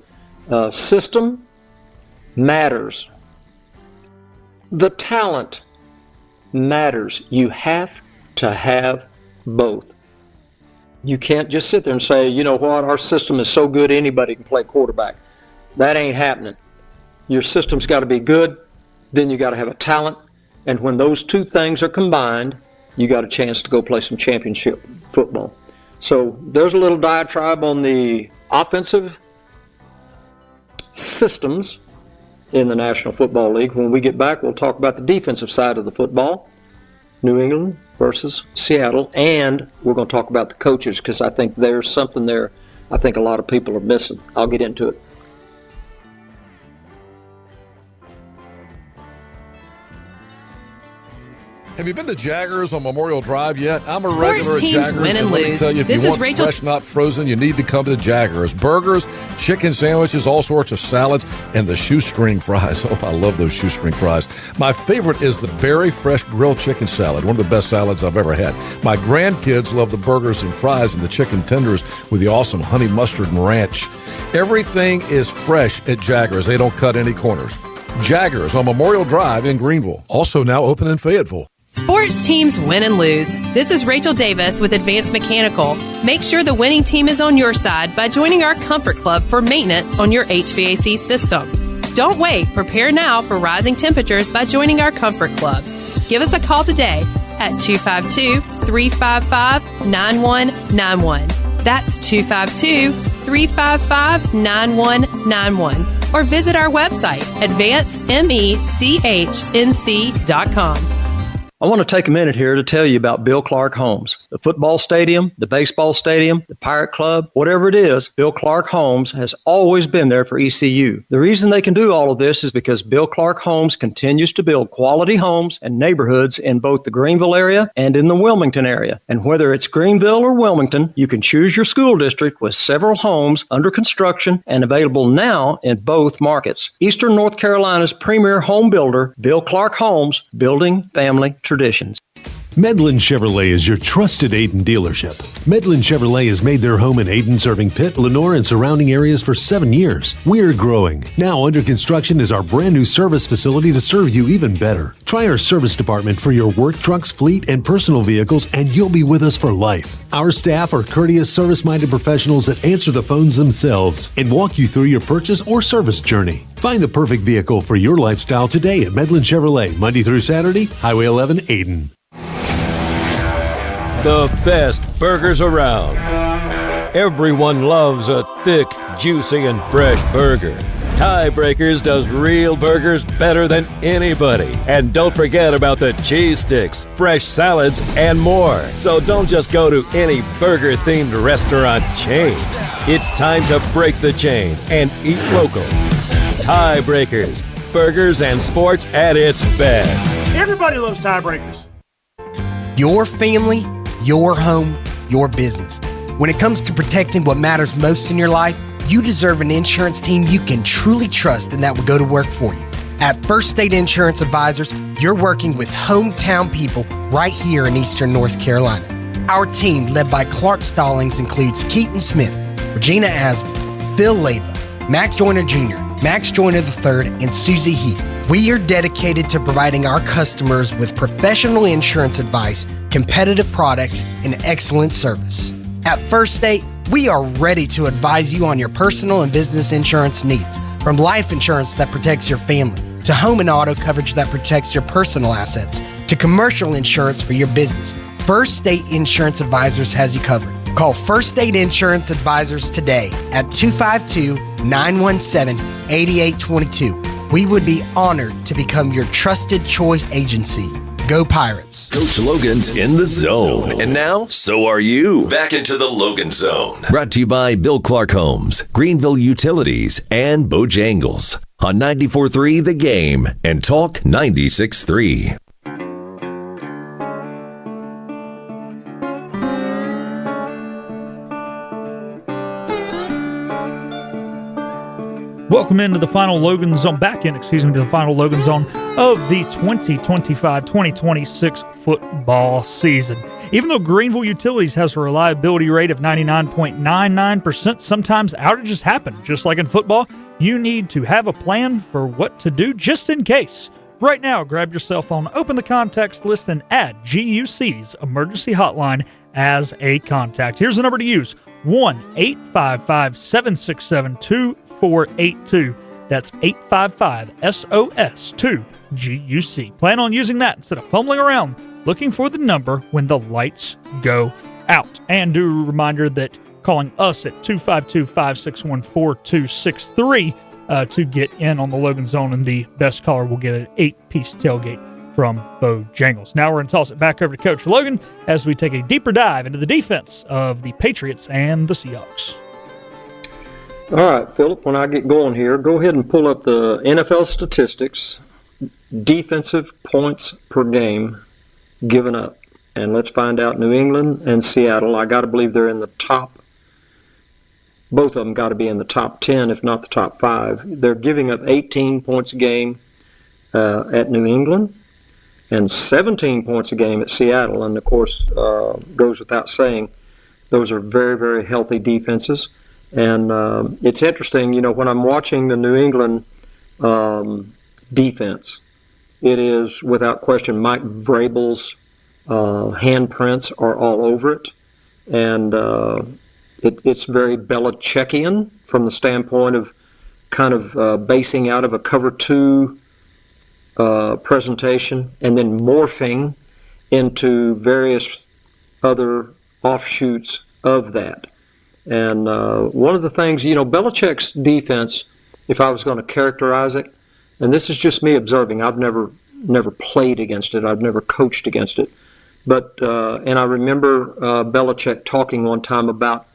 system matters. The talent matters. You have to have both. You can't just sit there and say, you know what, our system is so good anybody can play quarterback. That ain't happening. Your system's got to be good, then you got to have a talent, and when those two things are combined, you got a chance to go play some championship football. So there's a little diatribe on the offensive systems in the National Football League. When we get back, we'll talk about the defensive side of the football, New England versus Seattle, and we're going to talk about the coaches, because I think there's something there I think a lot of people are missing. I'll get into it. Have you been to Jaggers on Memorial Drive yet? I'm a Sports regular at teams Jaggers, win and and let me lose. tell you, if This you is want Rachel. fresh, not frozen, you need to come to Jaggers. Burgers, chicken sandwiches, all sorts of salads, and the shoestring fries. Oh, I love those shoestring fries. My favorite is the Berry Fresh Grilled Chicken Salad, one of the best salads I've ever had. My grandkids love the burgers and fries and the chicken tenders with the awesome honey mustard and ranch. Everything is fresh at Jaggers. They don't cut any corners. Jaggers on Memorial Drive in Greenville. Also now open in Fayetteville. Sports teams win and lose. This is Rachel Davis with Advanced Mechanical. Make sure the winning team is on your side by joining our Comfort Club for maintenance on your HVAC system. Don't wait. Prepare now for rising temperatures by joining our Comfort Club. Give us a call today at 252-355-9191. That's 252-355-9191. Or visit our website, advancemechnc.com. I want to take a minute here to tell you about Bill Clark Homes. The football stadium, the baseball stadium, the Pirate Club, whatever it is, Bill Clark Homes has always been there for ECU. The reason they can do all of this is because Bill Clark Homes continues to build quality homes and neighborhoods in both the Greenville area and in the Wilmington area. And whether it's Greenville or Wilmington, you can choose your school district with several homes under construction and available now in both markets. Eastern North Carolina's premier home builder, Bill Clark Homes, building family traditions. Medlin Chevrolet is your trusted Ayton dealership. Medlin Chevrolet has made their home in Ayton, serving Pitt, Lenoir, and surrounding areas for 7 years. We're growing. Now under construction is our brand new service facility to serve you even better. Try our service department for your work trucks, fleet, and personal vehicles, and you'll be with us for life. Our staff are courteous, service-minded professionals that answer the phones themselves and walk you through your purchase or service journey. Find the perfect vehicle for your lifestyle today at Medlin Chevrolet, Monday through Saturday, Highway 11, Ayton. The best burgers around. Everyone loves a thick, juicy, and fresh burger. Tiebreakers does real burgers better than anybody. And don't forget about the cheese sticks, fresh salads, and more. So don't just go to any burger-themed restaurant chain. It's time to break the chain and eat local. Tiebreakers, burgers and sports at its best. Everybody loves Tiebreakers. Your family, your home, your business. When it comes to protecting what matters most in your life, you deserve an insurance team you can truly trust and that will go to work for you. At First State Insurance Advisors, you're working with hometown people right here in Eastern North Carolina. Our team, led by Clark Stallings, includes Keaton Smith, Regina Asby, Phil Leva, Max Joyner Jr., Max Joyner III, and Susie Heath. We are dedicated to providing our customers with professional insurance advice, competitive products, and excellent service. At First State, we are ready to advise you on your personal and business insurance needs, from life insurance that protects your family, to home and auto coverage that protects your personal assets, to commercial insurance for your business. First State Insurance Advisors has you covered. Call First State Insurance Advisors today at 252-917-8822. We would be honored to become your trusted choice agency. Go Pirates. Coach Logan's in the zone. And now, so are you. Back into the Logan Zone. Brought to you by Bill Clark Homes, Greenville Utilities, and Bojangles. On 94.3 The Game and Talk 96.3. Welcome into the final Logan Zone, to the final Logan Zone of the 2025-2026 football season. Even though Greenville Utilities has a reliability rate of 99.99%, sometimes outages happen. Just like in football, you need to have a plan for what to do just in case. Right now, grab your cell phone, open the contacts list, and add GUC's emergency hotline as a contact. Here's the number to use, 1-855-767-2482. That's 855-SOS-2-GUC. Plan on using that instead of fumbling around looking for the number when the lights go out. And do a reminder that calling us at 252-561-4263 to get in on the Logan Zone, and the best caller will get an 8-piece tailgate from Bojangles. Now we're going to toss it back over to Coach Logan as we take a deeper dive into the defense of the Patriots and the Seahawks. All right, Philip, when I get going here, go ahead and pull up the NFL statistics, defensive points per game given up. And let's find out New England and Seattle. I got to believe they're in the top. Both of them got to be in the top 10, if not the top 5. They're giving up 18 points a game at New England and 17 points a game at Seattle. And, of course, goes without saying, those are very, very healthy defenses. And it's interesting, when I'm watching the New England defense, It is, without question, Mike Vrabel's handprints are all over it. And it's very Belichickian from the standpoint of kind of basing out of a cover 2 presentation and then morphing into various other offshoots of that. And one of the things, Belichick's defense, if I was going to characterize it, and this is just me observing, I've never played against it, I've never coached against it, but and I remember Belichick talking one time about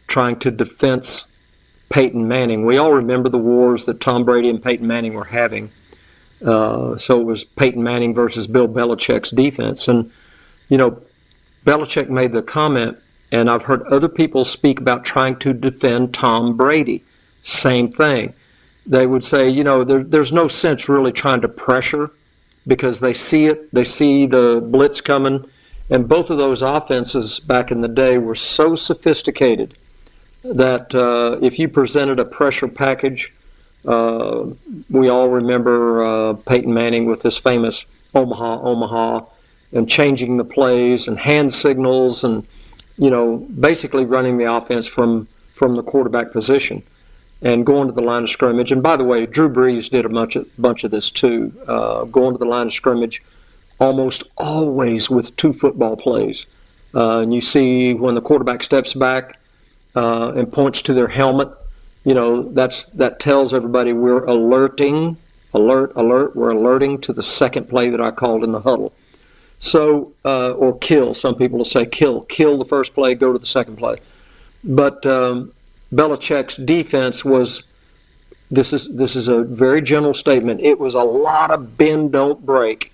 trying to defense Peyton Manning. We all remember the wars that Tom Brady and Peyton Manning were having. So it was Peyton Manning versus Bill Belichick's defense. And, Belichick made the comment, and I've heard other people speak about trying to defend Tom Brady. Same thing. They would say, there's no sense really trying to pressure because they see it. They see the blitz coming. And both of those offenses back in the day were so sophisticated that if you presented a pressure package, we all remember Peyton Manning with his famous Omaha, and changing the plays and hand signals and, basically running the offense from the quarterback position and going to the line of scrimmage. And by the way, Drew Brees did a bunch of this too, going to the line of scrimmage almost always with 2 football plays. And you see when the quarterback steps back and points to their helmet, that tells everybody we're alerting, we're alerting to the second play that I called in the huddle. So, or kill, some people will say kill the first play, go to the second play. But Belichick's defense was, this is a very general statement, it was a lot of bend, don't break,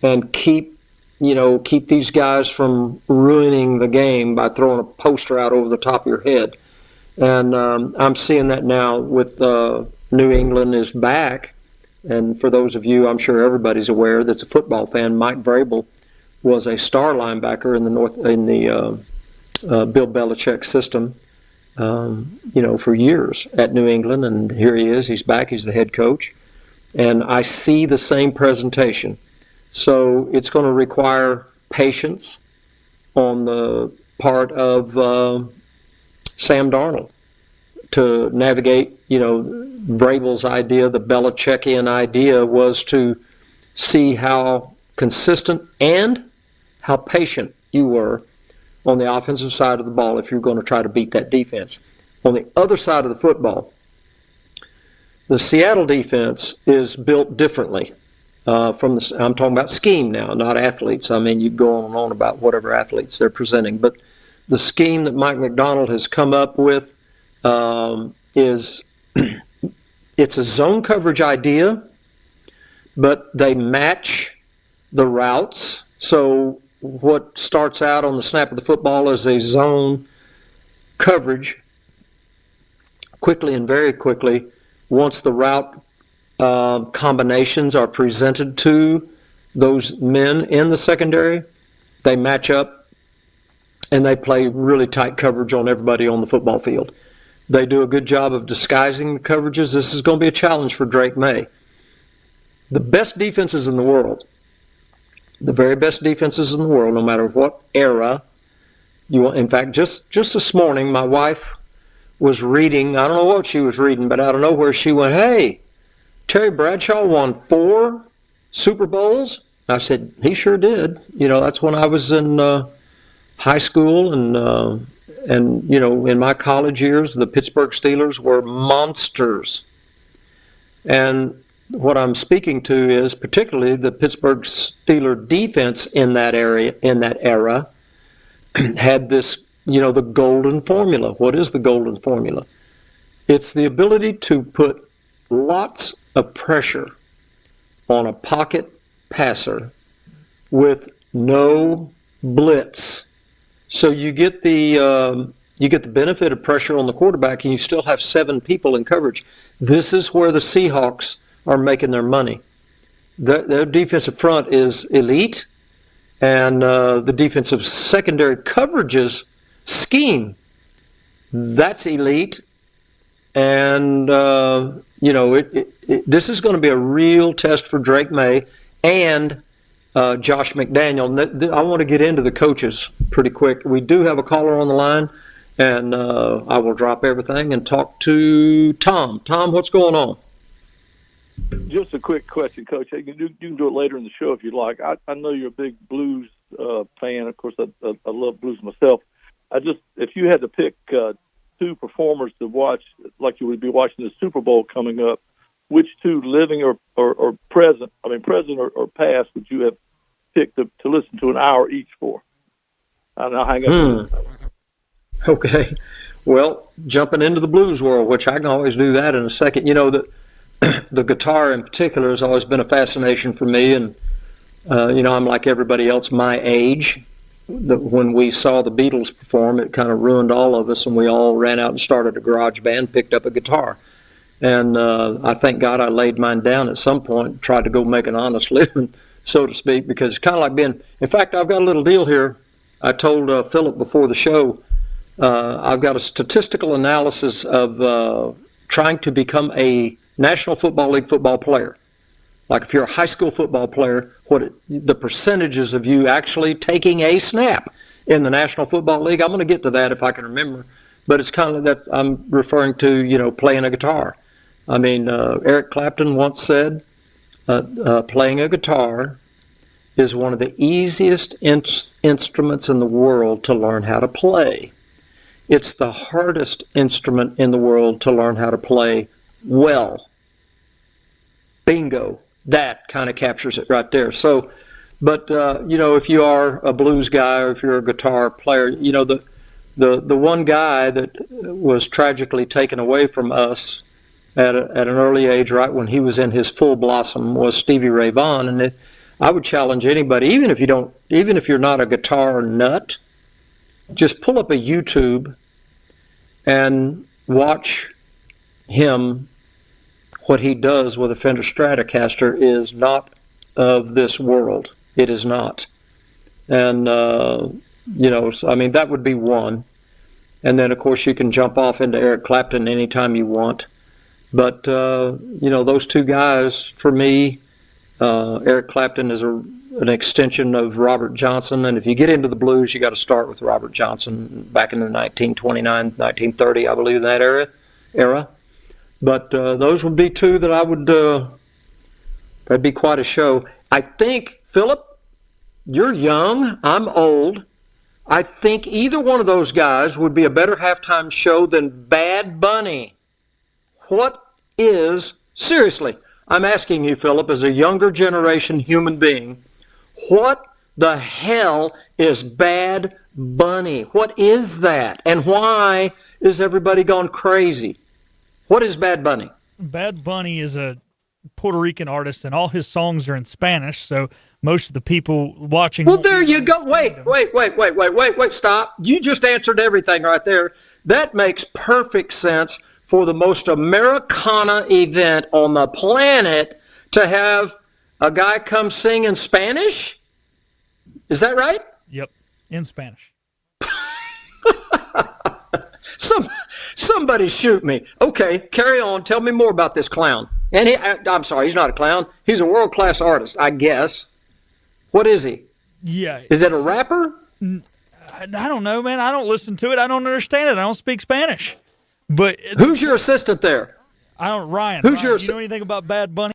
and keep these guys from ruining the game by throwing a poster out over the top of your head. And I'm seeing that now with New England is back. And for those of you, I'm sure everybody's aware that's a football fan, Mike Vrabel was a star linebacker in the Bill Belichick system, for years at New England. And here he is, he's back, he's the head coach. And I see the same presentation. So it's going to require patience on the part of Sam Darnold to navigate, Vrabel's idea, the Belichickian idea was to see how consistent and how patient you were on the offensive side of the ball if you're going to try to beat that defense. On the other side of the football, the Seattle defense is built differently. I'm talking about scheme now, not athletes. I mean, you go on and on about whatever athletes they're presenting, but the scheme that Mike McDonald has come up with is it's a zone coverage idea, but they match the routes. So what starts out on the snap of the football is a zone coverage quickly and very quickly. Once the route combinations are presented to those men in the secondary, they match up and they play really tight coverage on everybody on the football field. They do a good job of disguising the coverages. This is going to be a challenge for Drake May. The best defenses in the world, the very best defenses in the world, no matter what era you want. In fact, just this morning, my wife was reading, I don't know what she was reading, but out of nowhere she went, "Hey, Terry Bradshaw won 4 Super Bowls?" I said, "He sure did. That's when I was in high school and in my college years, the Pittsburgh Steelers were monsters." And what I'm speaking to is particularly the Pittsburgh Steeler defense in that era had this, the golden formula. What is the golden formula? It's the ability to put lots of pressure on a pocket passer with no blitz. So you get the benefit of pressure on the quarterback, and you still have 7 people in coverage. This is where the Seahawks are making their money. Their defensive front is elite, and the defensive secondary coverages scheme, that's elite. And, this is going to be a real test for Drake May and Josh McDaniel. I want to get into the coaches pretty quick. We do have a caller on the line, and I will drop everything and talk to Tom. Tom, what's going on? Just a quick question, Coach. You can do it later in the show if you'd like. I know you're a big blues fan. Of course, I love blues myself. If you had to pick two performers to watch, like you would be watching the Super Bowl coming up, which two, living or present, present or past, would you have picked to listen to an hour each for? I'll hang up. Okay. Well, jumping into the blues world, which I can always do that in a second. The guitar in particular has always been a fascination for me, and I'm like everybody else my age. When we saw the Beatles perform, it kind of ruined all of us, and we all ran out and started a garage band, picked up a guitar. And I thank God I laid mine down at some point, tried to go make an honest living, so to speak, because it's kind of like being, in fact, I've got a little deal here. I told Philip before the show, I've got a statistical analysis of trying to become a National Football League football player. Like if you're a high school football player, the percentages of you actually taking a snap in the National Football League. I'm going to get to that if I can remember. But it's kind of that I'm referring to, playing a guitar. Eric Clapton once said, playing a guitar is one of the easiest instruments in the world to learn how to play. It's the hardest instrument in the world to learn how to play well. Bingo. That kind of captures it right there. So, but, if you are a blues guy or if you're a guitar player, the one guy that was tragically taken away from us at an early age, right when he was in his full blossom, was Stevie Ray Vaughan. And I would challenge anybody, even if you're not a guitar nut, just pull up a YouTube and watch him. What he does with a Fender Stratocaster is not of this world. It is not. And, that would be one. And then, of course, you can jump off into Eric Clapton anytime you want. But, those two guys, for me, Eric Clapton is an extension of Robert Johnson. And if you get into the blues, you got to start with Robert Johnson back in the 1929, 1930, I believe, that era. But those would be two that I would, that'd be quite a show. I think, Philip, you're young, I'm old. I think either one of those guys would be a better halftime show than Bad Bunny. Seriously, I'm asking you, Philip, as a younger generation human being, what the hell is Bad Bunny? What is that? And why is everybody gone crazy? What is Bad Bunny? Bad Bunny is a Puerto Rican artist, and all his songs are in Spanish, so most of the people watching... Well, there you go. Wait, stop. You just answered everything right there. That makes perfect sense for the most Americana event on the planet to have a guy come sing in Spanish? Is that right? Yep, in Spanish. Somebody shoot me. Okay, carry on. Tell me more about this clown. And I'm sorry, he's not a clown. He's a world-class artist, I guess. What is he? Yeah. Is it a rapper? I don't know, man. I don't listen to it. I don't understand it. I don't speak Spanish. But who's your assistant there? Ryan. Who's Ryan, you know anything about Bad Bunny?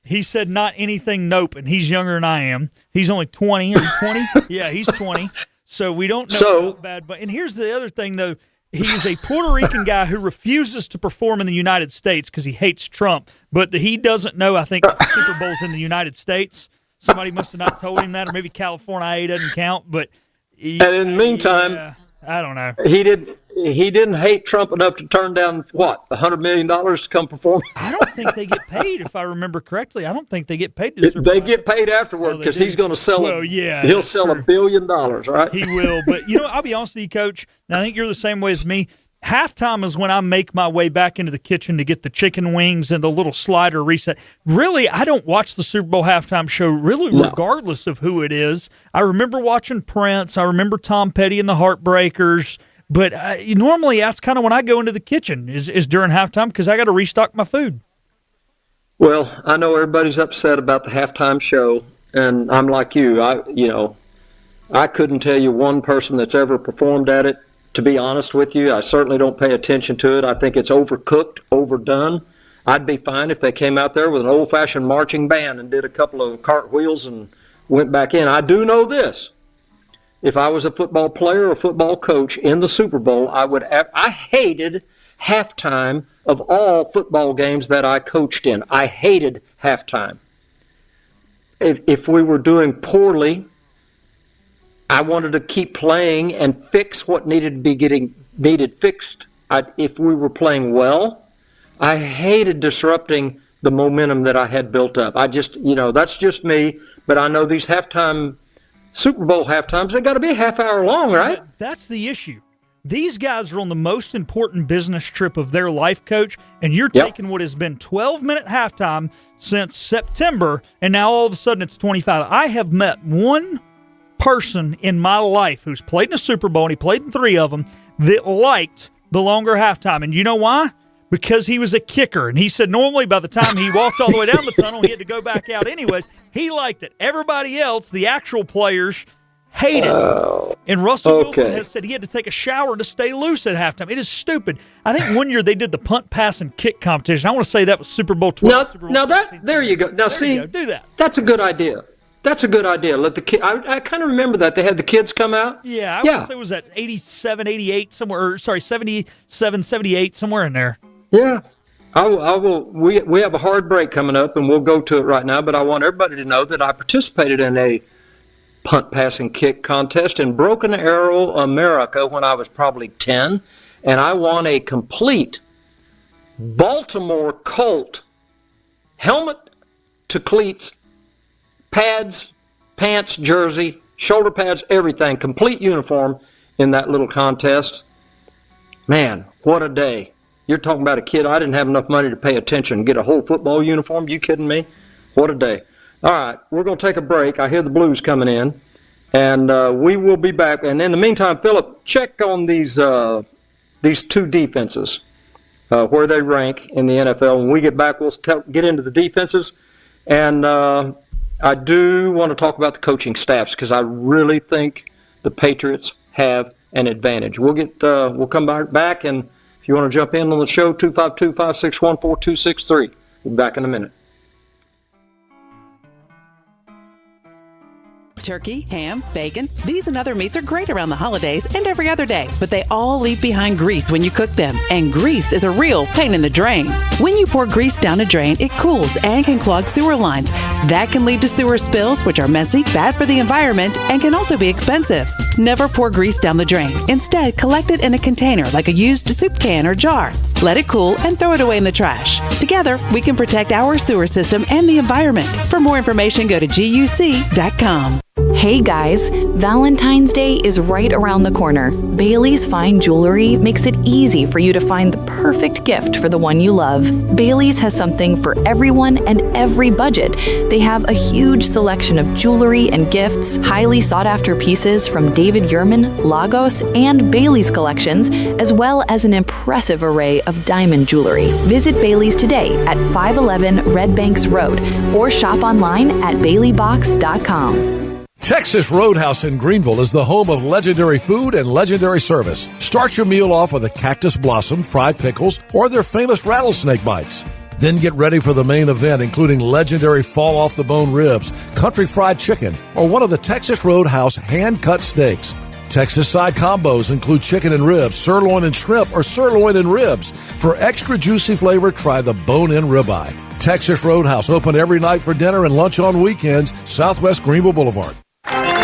He said not anything, nope, and he's younger than I am. He's only 20. Are you 20? Yeah, he's 20. So we don't know about Bad Bunny. And here's the other thing, though. He is a Puerto Rican guy who refuses to perform in the United States because he hates Trump. But he doesn't know, I think, the Super Bowl's in the United States. Somebody must have not told him that, or maybe California doesn't count. But and in the meantime, I don't know. He didn't hate Trump enough to turn down, what, $100 million to come perform? I don't think they get paid, if I remember correctly. I don't think they get paid. They get paid afterward because he's going to sell it. Yeah, he'll sell $1 billion, right? He will. But, I'll be honest with you, Coach, and I think you're the same way as me. Halftime is when I make my way back into the kitchen to get the chicken wings and the little slider reset. Really, I don't watch the Super Bowl halftime show, regardless of who it is. I remember watching Prince. I remember Tom Petty and the Heartbreakers. But normally that's kind of when I go into the kitchen is during halftime because I got to restock my food. Well, I know everybody's upset about the halftime show, and I'm like you. I couldn't tell you one person that's ever performed at it. To be honest with you, I certainly don't pay attention to it. I think it's overcooked, overdone. I'd be fine if they came out there with an old-fashioned marching band and did a couple of cartwheels and went back in. I do know this. If I was a football player or football coach in the Super Bowl, I hated halftime of all football games that I coached in. I hated halftime. If we were doing poorly, I wanted to keep playing and fix what needed to be needed fixed. If we were playing well, I hated disrupting the momentum that I had built up. That's just me, but I know these Super Bowl halftimes, they got to be a half hour long, right? That's the issue. These guys are on the most important business trip of their life, Coach, and you're taking what has been 12-minute halftime since September, and now all of a sudden it's 25. I have met one person in my life who's played in a Super Bowl, and he played in 3 of them, that liked the longer halftime. And you know why? Because he was a kicker. And he said normally by the time he walked all the way down the tunnel, he had to go back out anyways. He liked it. Everybody else, the actual players, hated it. And Russell Wilson has said he had to take a shower to stay loose at halftime. It is stupid. I think one year they did the punt, pass, and kick competition. I want to say that was Super Bowl 12. There you go. Now, do that. That's a good idea. That's a good idea. Let the kid. I kind of remember that they had the kids come out. Yeah, I want to say it was at 87, 88 somewhere. Or sorry, 77, 78 somewhere in there. Yeah, I will. We have a hard break coming up, and we'll go to it right now. But I want everybody to know that I participated in a punt, pass, and kick contest in Broken Arrow, America, when I was probably 10, and I won a complete Baltimore Colt helmet to cleats, pads, pants, jersey, shoulder pads, everything, complete uniform in that little contest. Man, what a day. You're talking about a kid. I didn't have enough money to pay attention and get a whole football uniform. You kidding me? What a day. All right, we're going to take a break. I hear the Blues coming in, and we will be back. And in the meantime, Philip, check on these 2 defenses, where they rank in the NFL. When we get back, we'll get into the defenses. And I do want to talk about the coaching staffs because I really think the Patriots have an advantage. We'll come back, and if you want to jump in on the show, 252-561-4263. We'll be back in a minute. Turkey, ham, bacon. These and other meats are great around the holidays and every other day, but they all leave behind grease when you cook them, and grease is a real pain in the drain. When you pour grease down a drain, it cools and can clog sewer lines. That can lead to sewer spills, which are messy, bad for the environment, and can also be expensive. Never pour grease down the drain. Instead, collect it in a container like a used soup can or jar. Let it cool and throw it away in the trash. Together, we can protect our sewer system and the environment. For more information, go to GUC.com. Hey guys, Valentine's Day is right around the corner. Bailey's Fine Jewelry makes it easy for you to find the perfect gift for the one you love. Bailey's has something for everyone and every budget. They have a huge selection of jewelry and gifts, highly sought after pieces from David Yurman, Lagos, and Bailey's collections, as well as an impressive array of diamond jewelry. Visit Bailey's today at 511 Red Banks Road or shop online at baileybox.com. Texas Roadhouse in Greenville is the home of legendary food and legendary service. Start your meal off with a cactus blossom, fried pickles, or their famous rattlesnake bites. Then get ready for the main event, including legendary fall-off-the-bone ribs, country fried chicken, or one of the Texas Roadhouse hand-cut steaks. Texas side combos include chicken and ribs, sirloin and shrimp, or sirloin and ribs. For extra juicy flavor, try the bone-in ribeye. Texas Roadhouse, open every night for dinner and lunch on weekends, Southwest Greenville Boulevard.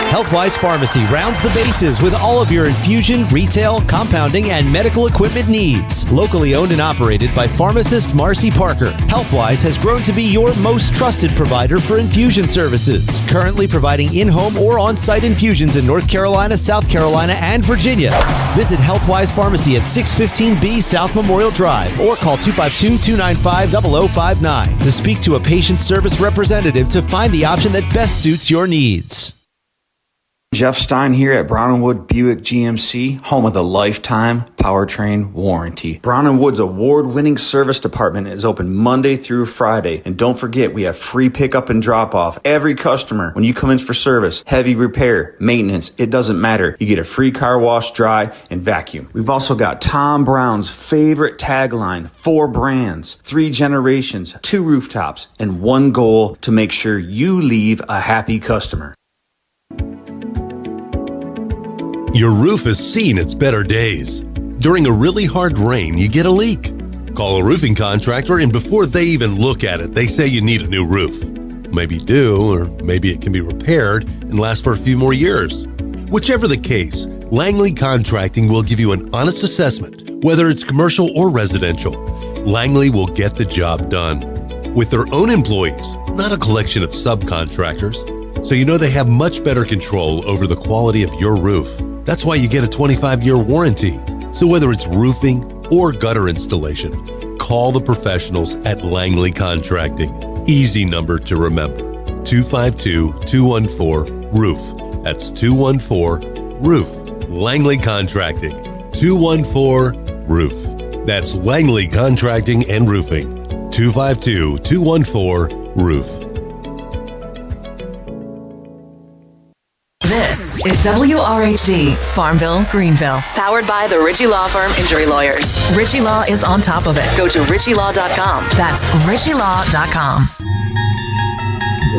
Healthwise Pharmacy rounds the bases with all of your infusion, retail, compounding, and medical equipment needs. Locally owned and operated by pharmacist Marcy Parker, Healthwise has grown to be your most trusted provider for infusion services. Currently providing in-home or on-site infusions in North Carolina, South Carolina, and Virginia. Visit Healthwise Pharmacy at 615B South Memorial Drive or call 252-295-0059 to speak to a patient service representative to find the option that best suits your needs. Jeff Stein here at Brown & Wood Buick GMC, home of the lifetime powertrain warranty. Brown & Wood's award-winning service department is open Monday through Friday. And don't forget, we have free pickup and drop-off. Every customer, when you come in for service, heavy repair, maintenance, it doesn't matter. You get a free car wash, dry, and vacuum. We've also got Tom Brown's favorite tagline, 4 brands, 3 generations, 2 rooftops, and 1 goal to make sure you leave a happy customer. Your roof has seen its better days. During a really hard rain, you get a leak. Call a roofing contractor, and before they even look at it, they say you need a new roof. Maybe you do, or maybe it can be repaired and last for a few more years. Whichever the case, Langley Contracting will give you an honest assessment, whether it's commercial or residential. Langley will get the job done with their own employees, not a collection of subcontractors. So you know they have much better control over the quality of your roof. That's why you get a 25-year warranty. So whether it's roofing or gutter installation, call the professionals at Langley Contracting. Easy number to remember, 252-214-ROOF. That's 214-ROOF. Langley Contracting, 214-ROOF. That's Langley Contracting and Roofing, 252-214-ROOF. This is WRHD, Farmville, Greenville. Powered by the Ritchie Law Firm Injury Lawyers. Ritchie Law is on top of it. Go to ritchielaw.com. That's ritchielaw.com.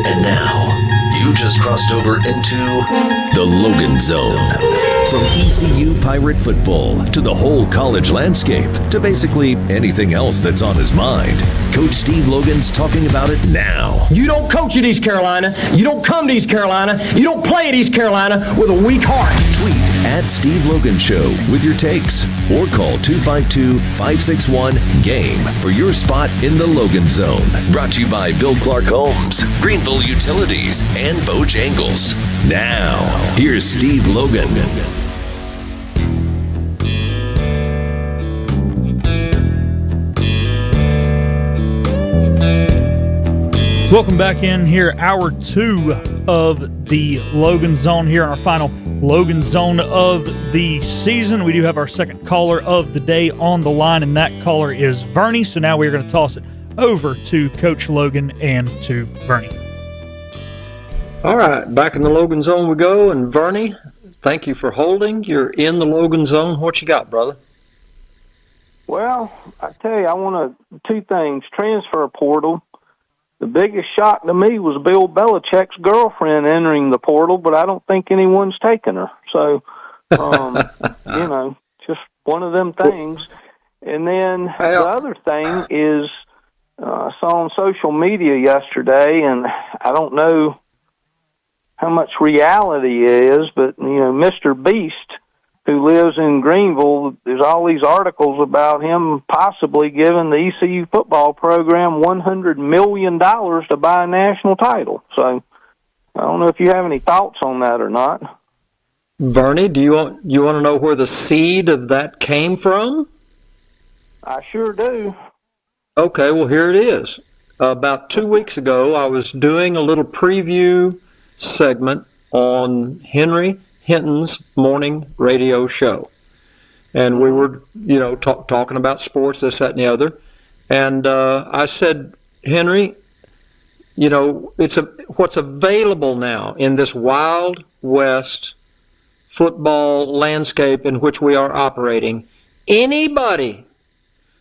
And now, you just crossed over into the Logan Zone. From ECU Pirate football to the whole college landscape to basically anything else that's on his mind, Coach Steve Logan's talking about it now. You don't coach at East Carolina. You don't come to East Carolina. You don't play at East Carolina with a weak heart. Tweet at Steve Logan Show with your takes or call 252-561-GAME for your spot in the Logan Zone. Brought to you by Bill Clark Homes, Greenville Utilities, and Bojangles. Now, here's Steve Logan. Welcome back in here, hour 2 of the Logan Zone here on our final Logan Zone of the season. We do have our second caller of the day on the line, and that caller is Vernie. So now we're going to toss it over to Coach Logan and to Vernie. All right, back in the Logan Zone we go. And Vernie, thank you for holding. You're in the Logan Zone. What you got, brother? Well, I tell you, I want two things. Transfer portal. The biggest shock to me was Bill Belichick's girlfriend entering the portal, but I don't think anyone's taken her. So, just one of them things. And then the other thing is I saw on social media yesterday, and I don't know how much reality is, but, Mr. Beast, who lives in Greenville, there's all these articles about him possibly giving the ECU football program $100 million to buy a national title. So I don't know if you have any thoughts on that or not. Vernie, do you want to know where the seed of that came from? I sure do. Okay, well, here it is. About 2 weeks ago, I was doing a little preview segment on Henry Hinton's morning radio show. And we were, talking about sports, this, that, and the other. And I said, Henry, what's available now in this Wild West football landscape in which we are operating, anybody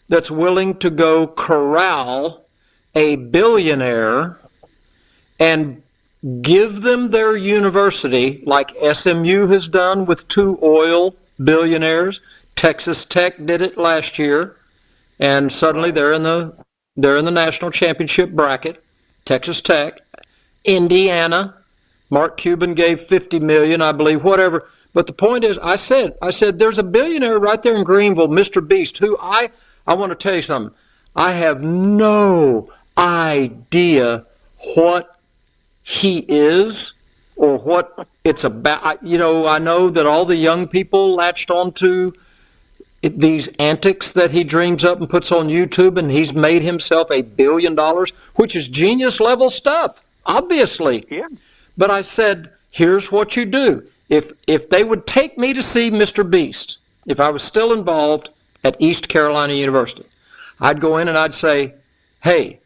that's willing to go corral a billionaire and give them their university, like SMU has done with 2 oil billionaires. Texas Tech did it last year, and suddenly they're in the national championship bracket. Texas Tech, Indiana, Mark Cuban gave $50 million, I believe, whatever. But the point is, I said, there's a billionaire right there in Greenville, Mr. Beast, who I want to tell you something. I have no idea what he is or what it's about. I know that all the young people latched onto these antics that he dreams up and puts on YouTube, and he's made himself $1 billion, which is genius level stuff, obviously. Yeah. But I said, here's what you do. if they would take me to see Mr. Beast, if I was still involved at East Carolina University, I'd go in and I'd say, hey,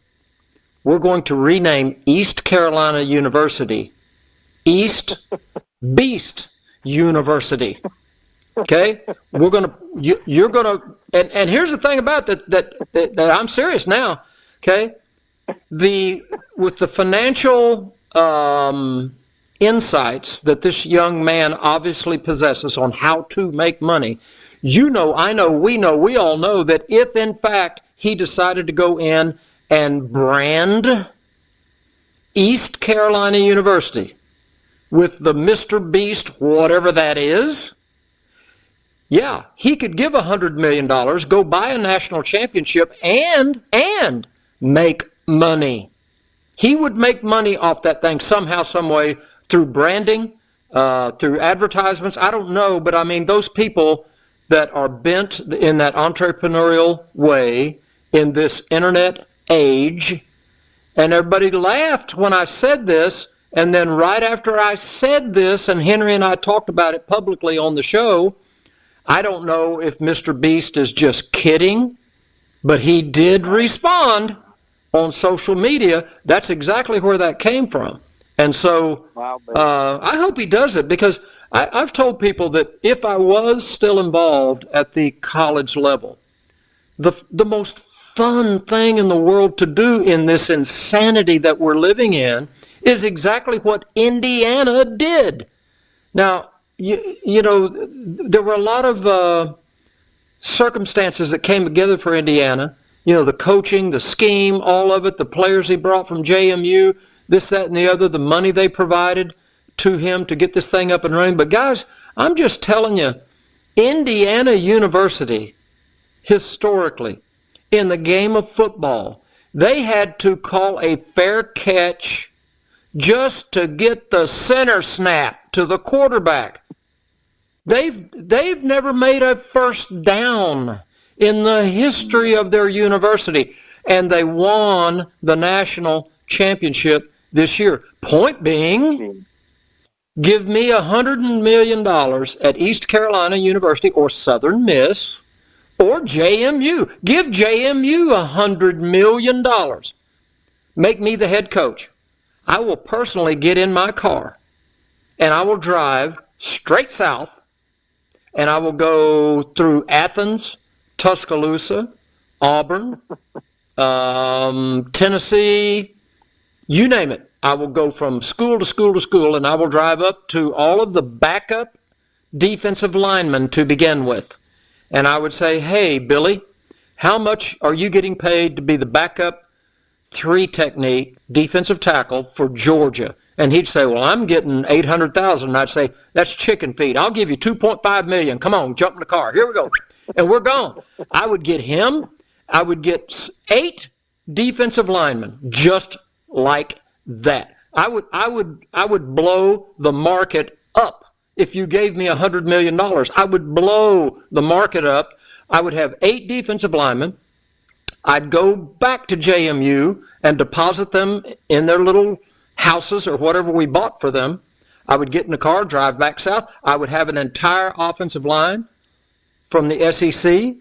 we're going to rename East Carolina University East Beast University. Okay? You're going to, and here's the thing about that I'm serious now. Okay? With the financial insights that this young man obviously possesses on how to make money, you know, I know, we all know that if in fact he decided to go in and brand East Carolina University with the Mr. Beast, whatever that is, yeah, he could give $100 million, go buy a national championship, and make money. He would make money off that thing somehow, some way, through branding, through advertisements. I don't know, but I mean, those people that are bent in that entrepreneurial way in this internet age, and everybody laughed when I said this, and then right after I said this, and Henry and I talked about it publicly on the show, I don't know if Mr. Beast is just kidding, but he did respond on social media. That's exactly where that came from. And so I hope he does it, because I've told people that if I was still involved at the college level, the most fun thing in the world to do in this insanity that we're living in is exactly what Indiana did. Now, you know, there were a lot of circumstances that came together for Indiana. You know, the coaching, the scheme, all of it, the players he brought from JMU, this, that, and the other, the money they provided to him to get this thing up and running. But guys, I'm just telling you, Indiana University, historically, in the game of football, they had to call a fair catch just to get the center snap to the quarterback. They've never made a first down in the history of their university, and they won the national championship this year. Point being, give me $100 million at East Carolina University or Southern Miss or JMU. Give JMU $100 million. Make me the head coach. I will personally get in my car and I will drive straight south, and I will go through Athens, Tuscaloosa, Auburn, Tennessee, you name it. I will go from school to school to school, and I will drive up to all of the backup defensive linemen to begin with. And I would say, hey, Billy, how much are you getting paid to be the backup 3-technique defensive tackle for Georgia? And he'd say, well, I'm getting $800,000. And I'd say, that's chicken feed. I'll give you $2.5 million. Come on, jump in the car. Here we go. And we're gone. I would get him. I would get 8 defensive linemen just like that. I would blow the market up. If you gave me $100 million, I would blow the market up. I would have 8 defensive linemen. I'd go back to JMU and deposit them in their little houses or whatever we bought for them. I would get in the car, drive back south. I would have an entire offensive line from the SEC.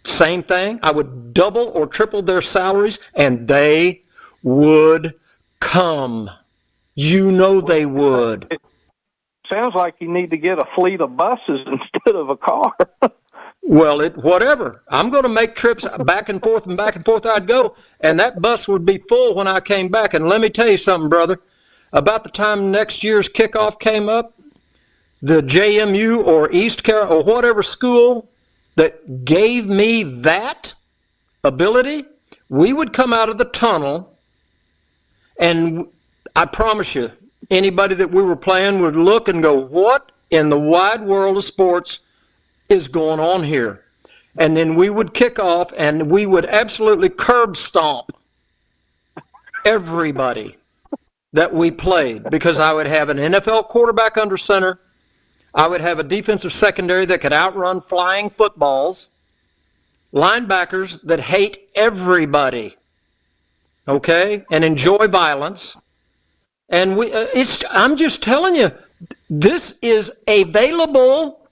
Same thing. I would double or triple their salaries, and they would come. You know they would. It sounds like you need to get a fleet of buses instead of a car. Well, whatever. I'm going to make trips back and forth I'd go, and that bus would be full when I came back. And let me tell you something, brother. About the time next year's kickoff came up, the JMU or East Carolina or whatever school that gave me that ability, we would come out of the tunnel, and I promise you, anybody that we were playing would look and go, what in the wide world of sports is going on here? And then we would kick off, and we would absolutely curb stomp everybody that we played, because I would have an NFL quarterback under center. I would have a defensive secondary that could outrun flying footballs, linebackers that hate everybody, okay, and enjoy violence. And I'm just telling you, This is available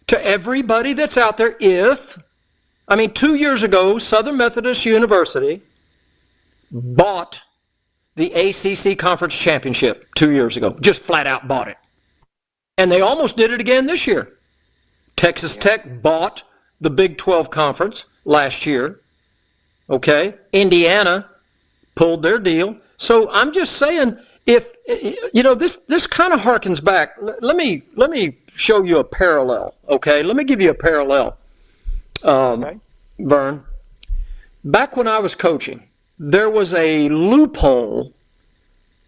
to everybody that's out there 2 years ago, Southern Methodist University bought the ACC Conference Championship 2 years ago. Just flat out bought it. And they almost did it again this year. Texas Tech bought the Big 12 Conference last year. Okay? Indiana pulled their deal. So I'm just saying, if this kind of harkens back. Let me show you a parallel. Okay? Let me give you a parallel. Vern, back when I was coaching, there was a loophole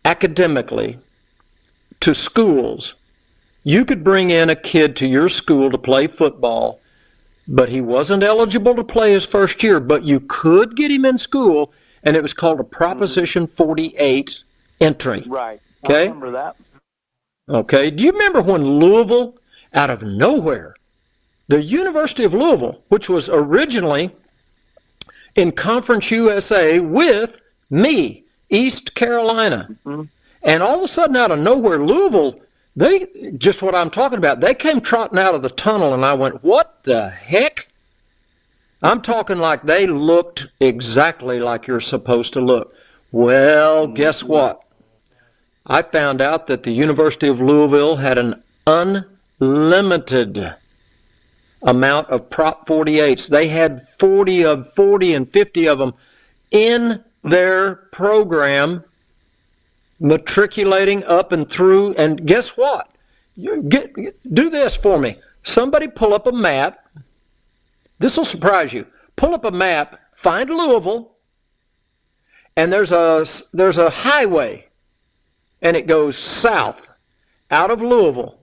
academically to schools. You could bring in a kid to your school to play football, but he wasn't eligible to play his first year, but you could get him in school, and it was called a Proposition 48 entry. Right. Okay? I remember that. Okay. Do you remember when Louisville, out of nowhere, the University of Louisville, which was originally in Conference USA with me, East Carolina, and all of a sudden out of nowhere, Louisville, just what I'm talking about, they came trotting out of the tunnel, and I went, what the heck? I'm talking like they looked exactly like you're supposed to look. Well, guess what? I found out that the University of Louisville had an unlimited amount of Prop 48s. They had 40 and 50 of them in their program, matriculating up and through. And guess what? Do this for me. Somebody pull up a map. This will surprise you. Pull up a map, find Louisville, and there's a highway, and it goes south out of Louisville,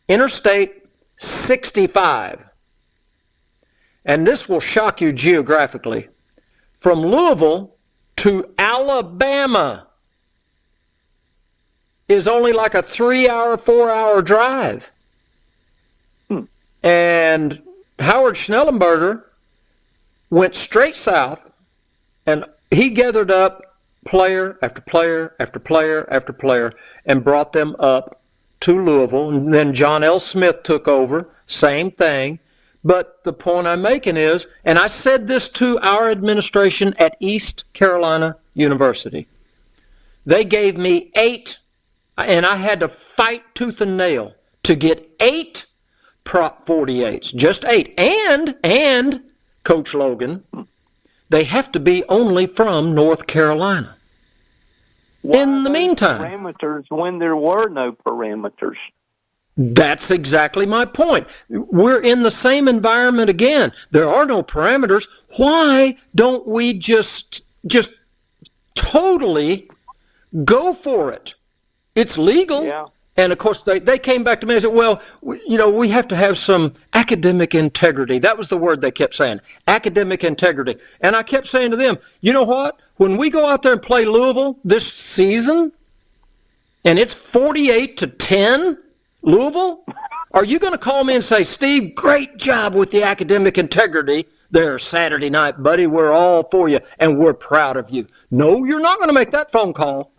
Interstate 65. And this will shock you geographically. From Louisville to Alabama is only like a 3-hour, 4-hour drive. And Howard Schnellenberger went straight south, and he gathered up player after player after player after player and brought them up to Louisville. And then John L. Smith took over, same thing. But the point I'm making is, and I said this to our administration at East Carolina University, they gave me 8, and I had to fight tooth and nail to get 8 Prop 48s, just 8. And Coach Logan, they have to be only from North Carolina. In the meantime, parameters when there were no parameters. That's exactly my point. We're in the same environment again. There are no parameters. Why don't we just totally go for it? It's legal. Yeah. And of course, they came back to me and said, well, we have to have some academic integrity. That was the word they kept saying, academic integrity. And I kept saying to them, you know what? When we go out there and play Louisville this season, and it's 48-10, Louisville, are you going to call me and say, Steve, great job with the academic integrity there Saturday night, buddy. We're all for you, and we're proud of you. No, you're not going to make that phone call.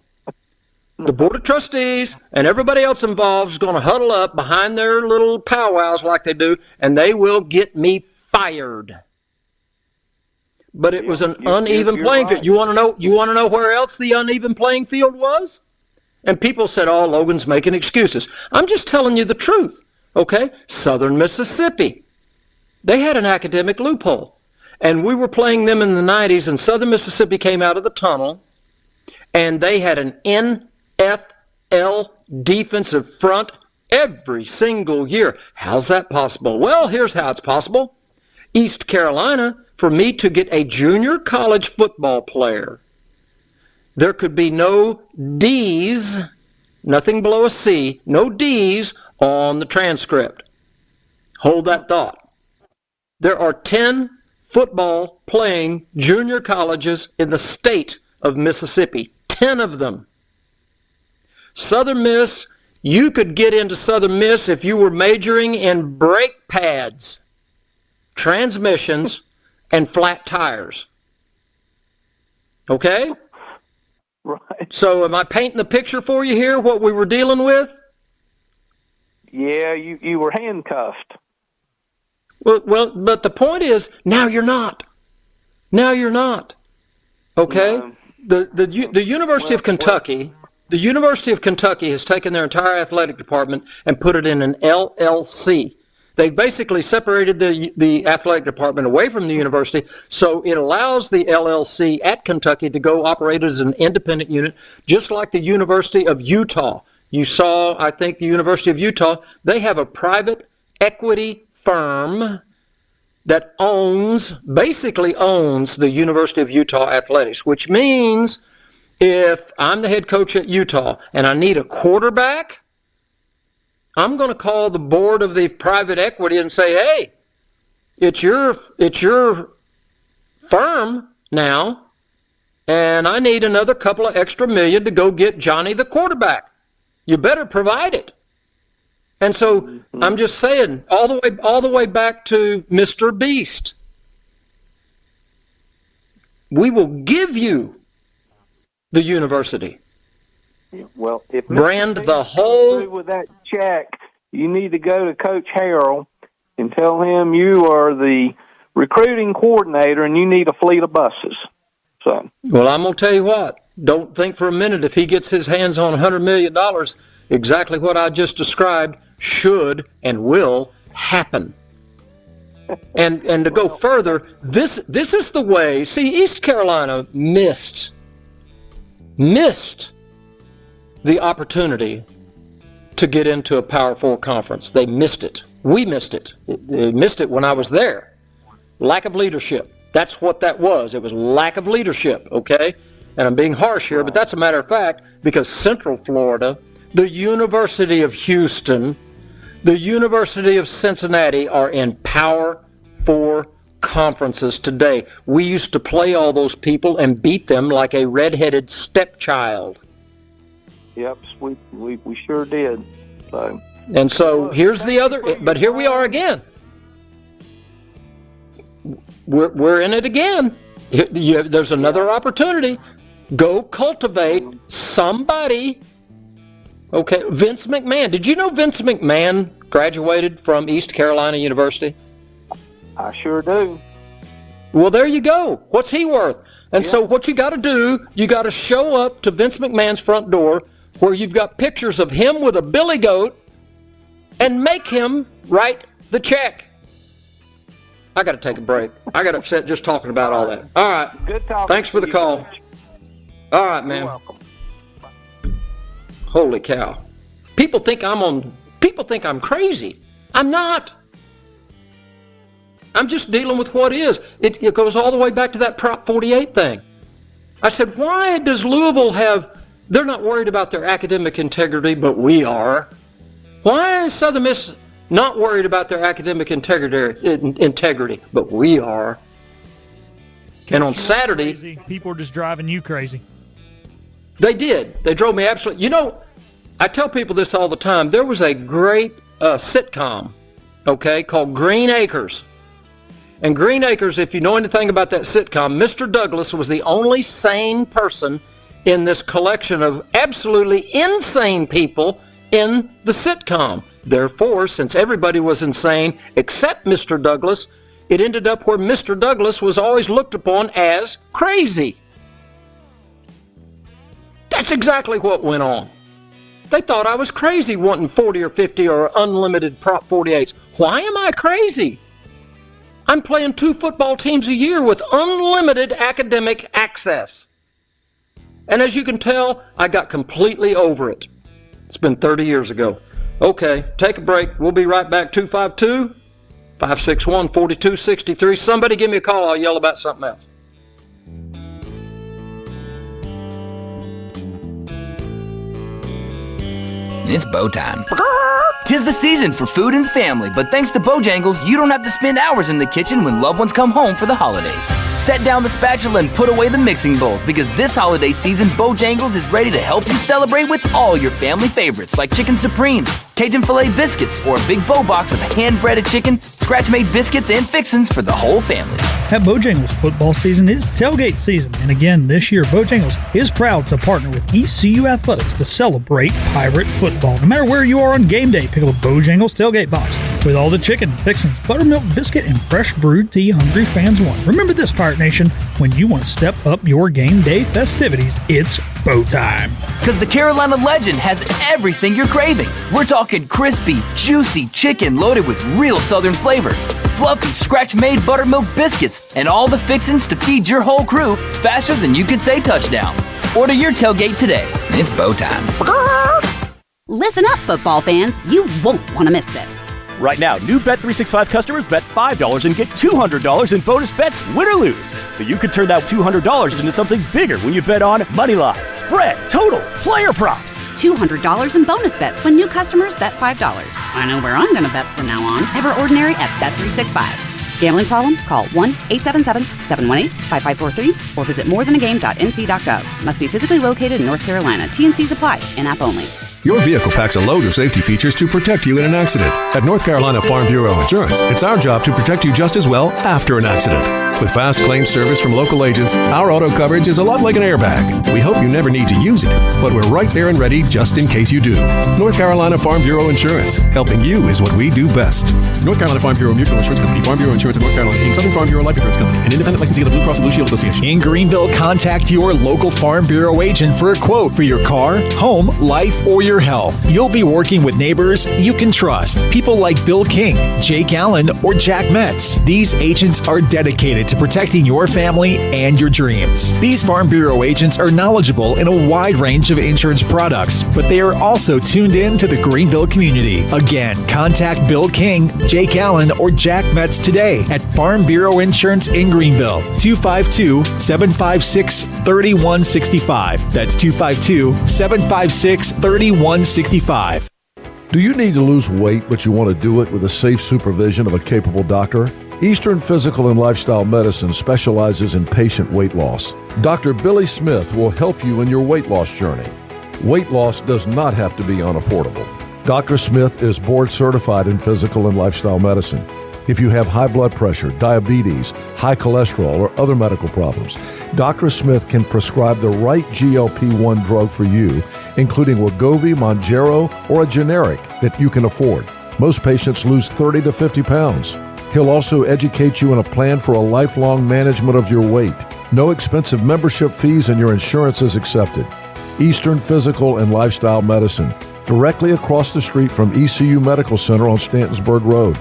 The Board of Trustees and everybody else involved is going to huddle up behind their little powwows like they do, and they will get me fired. But it was an uneven playing field. You want to know where else the uneven playing field was? And people said, oh, Logan's making excuses. I'm just telling you the truth, okay? Southern Mississippi. They had an academic loophole. And we were playing them in the 90s, and Southern Mississippi came out of the tunnel, and they had an NFL defensive front every single year. How's that possible? Well, here's how it's possible. East Carolina, for me to get a junior college football player, there could be no D's, nothing below a C, no D's on the transcript. Hold that thought. There are 10 football playing junior colleges in the state of Mississippi, 10 of them. Southern Miss, you could get into Southern Miss if you were majoring in brake pads, transmissions, and flat tires. Okay? Right. So am I painting the picture for you here, what we were dealing with? Yeah, you were handcuffed. Well, but the point is, now you're not. Now you're not. Okay? The University of Kentucky, the University of Kentucky has taken their entire athletic department and put it in an LLC. They basically separated the athletic department away from the university, so it allows the LLC at Kentucky to go operate as an independent unit, just like the University of Utah. You saw, I think, the University of Utah, they have a private equity firm that basically owns the University of Utah athletics, which means if I'm the head coach at Utah and I need a quarterback, I'm going to call the board of the private equity and say, hey, it's your firm now, and I need another couple of extra million to go get Johnny the quarterback. You better provide it. And so I'm just saying, all the way back to Mr. Beast, we will give you the university. Well, if brand the whole with that check, you need to go to Coach Harrell and tell him you are the recruiting coordinator and you need a fleet of buses. So, well, I'm going to tell you what. Don't think for a minute if he gets his hands on $100 million, exactly what I just described should and will happen. And to go further, this is the way. See, East Carolina missed the opportunity to get into a Power 4 conference. They missed it. We missed it. They missed it when I was there. Lack of leadership. That's what that was. It was lack of leadership, okay? And I'm being harsh here, but that's a matter of fact, because Central Florida, the University of Houston, the University of Cincinnati are in Power 4 conferences today. We used to play all those people and beat them like a redheaded stepchild. Yep, we sure did. So. And so here's the other, but here we are again. We're in it again. There's another opportunity. Go cultivate somebody. Okay, Vince McMahon. Did you know Vince McMahon graduated from East Carolina University? I sure do. Well, there you go. What's he worth? And so what you got to do, you got to show up to Vince McMahon's front door where you've got pictures of him with a billy goat and make him write the check. I got to take a break. I got upset just talking about all that. All right. Good talking. Thanks for the call. Coach. All right, man. You're welcome. Holy cow. People think I'm crazy. I'm not. I'm just dealing with what is. It goes all the way back to that Prop 48 thing. I said, why does Louisville they're not worried about their academic integrity, but we are. Why is Southern Miss not worried about their academic integrity, but we are? And on Saturday, people are just driving you crazy. They did. They drove me absolutely. You know, I tell people this all the time. There was a great sitcom, okay, called Green Acres. And Green Acres, if you know anything about that sitcom, Mr. Douglas was the only sane person in this collection of absolutely insane people in the sitcom. Therefore, since everybody was insane except Mr. Douglas, it ended up where Mr. Douglas was always looked upon as crazy. That's exactly what went on. They thought I was crazy wanting 40 or 50 or unlimited Prop 48s. Why am I crazy? I'm playing 2 football teams a year with unlimited academic access. And as you can tell, I got completely over it. It's been 30 years ago. Okay, take a break. We'll be right back. 252-561-4263. Somebody give me a call. I'll yell about something else. It's bow time. 'Tis the season for food and family, but thanks to Bojangles, you don't have to spend hours in the kitchen when loved ones come home for the holidays. Set down the spatula and put away the mixing bowls, because this holiday season, Bojangles is ready to help you celebrate with all your family favorites like Chicken Supreme, Cajun filet biscuits, or a big bow box of hand-breaded chicken, scratch-made biscuits, and fixins for the whole family. At Bojangles, football season is tailgate season, and again this year Bojangles is proud to partner with ECU Athletics to celebrate Pirate football. No matter where you are on game day, pick up a Bojangles tailgate box with all the chicken, fixins, buttermilk biscuit, and fresh brewed tea hungry fans want. Remember this, Pirate Nation, when you want to step up your game day festivities, it's Bo time. Because the Carolina Legend has everything you're craving. We're talking crispy, juicy chicken loaded with real Southern flavor, fluffy, scratch-made buttermilk biscuits, and all the fixins to feed your whole crew faster than you could say touchdown. Order your tailgate today. It's Bo time. Listen up, football fans. You won't want to miss this. Right now, new Bet365 customers bet $5 and get $200 in bonus bets, win or lose. So you could turn that $200 into something bigger when you bet on moneyline, spread, totals, player props. $200 in bonus bets when new customers bet $5. I know where I'm going to bet from now on. Ever Ordinary at Bet365. Gambling problem? Call 1-877-718-5543 or visit morethanagame.nc.gov. Must be physically located in North Carolina. T&Cs apply. In-app only. Your vehicle packs a load of safety features to protect you in an accident. At North Carolina Farm Bureau Insurance, it's our job to protect you just as well after an accident. With fast claim service from local agents, our auto coverage is a lot like an airbag. We hope you never need to use it, but we're right there and ready just in case you do. North Carolina Farm Bureau Insurance. Helping you is what we do best. North Carolina Farm Bureau Mutual Insurance Company, Farm Bureau Insurance of North Carolina, Inc., Southern Farm Bureau Life Insurance Company, an independent licensee of the Blue Cross Blue Shield Association. In Greenville, contact your local Farm Bureau agent for a quote for your car, home, life, or your health. You'll be working with neighbors you can trust. People like Bill King, Jake Allen, or Jack Metz. These agents are dedicated to protecting your family and your dreams. These Farm Bureau agents are knowledgeable in a wide range of insurance products, but they are also tuned in to the Greenville community. Again, contact Bill King, Jake Allen, or Jack Metz today at Farm Bureau Insurance in Greenville. 252-756-3165. That's 252-756-3165. Do you need to lose weight, but you want to do it with the safe supervision of a capable doctor? Eastern Physical and Lifestyle Medicine specializes in patient weight loss. Dr. Billy Smith will help you in your weight loss journey. Weight loss does not have to be unaffordable. Dr. Smith is board certified in physical and lifestyle medicine. If you have high blood pressure, diabetes, high cholesterol, or other medical problems, Dr. Smith can prescribe the right GLP-1 drug for you, including Wegovy, Mounjaro, or a generic that you can afford. Most patients lose 30 to 50 pounds. He'll also educate you on a plan for a lifelong management of your weight. No expensive membership fees and your insurance is accepted. Eastern Physical and Lifestyle Medicine, directly across the street from ECU Medical Center on Stantonsburg Road.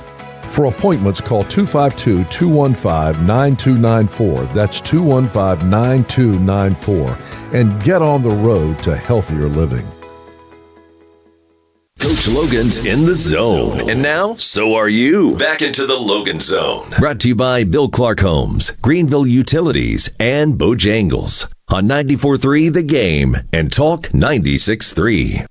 For appointments, call 252-215-9294. That's 215-9294. And get on the road to healthier living. Coach Logan's in the zone. And now, so are you. Back into the Logan Zone. Brought to you by Bill Clark Homes, Greenville Utilities, and Bojangles. On 94.3 The Game and Talk 96.3.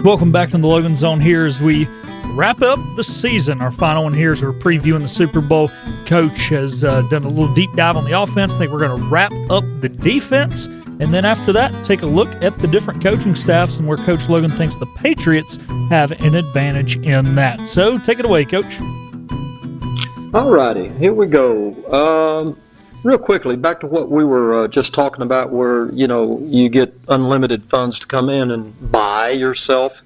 Welcome back to the Logan Zone here as we wrap up the season. Our final one here is we're previewing the Super Bowl. Coach has done a little deep dive on the offense. I think we're going to wrap up the defense. And then after that, take a look at the different coaching staffs and where Coach Logan thinks the Patriots have an advantage in that. So take it away, Coach. All righty, here we go. Real quickly, back to what we were just talking about where, you get unlimited funds to come in and buy yourself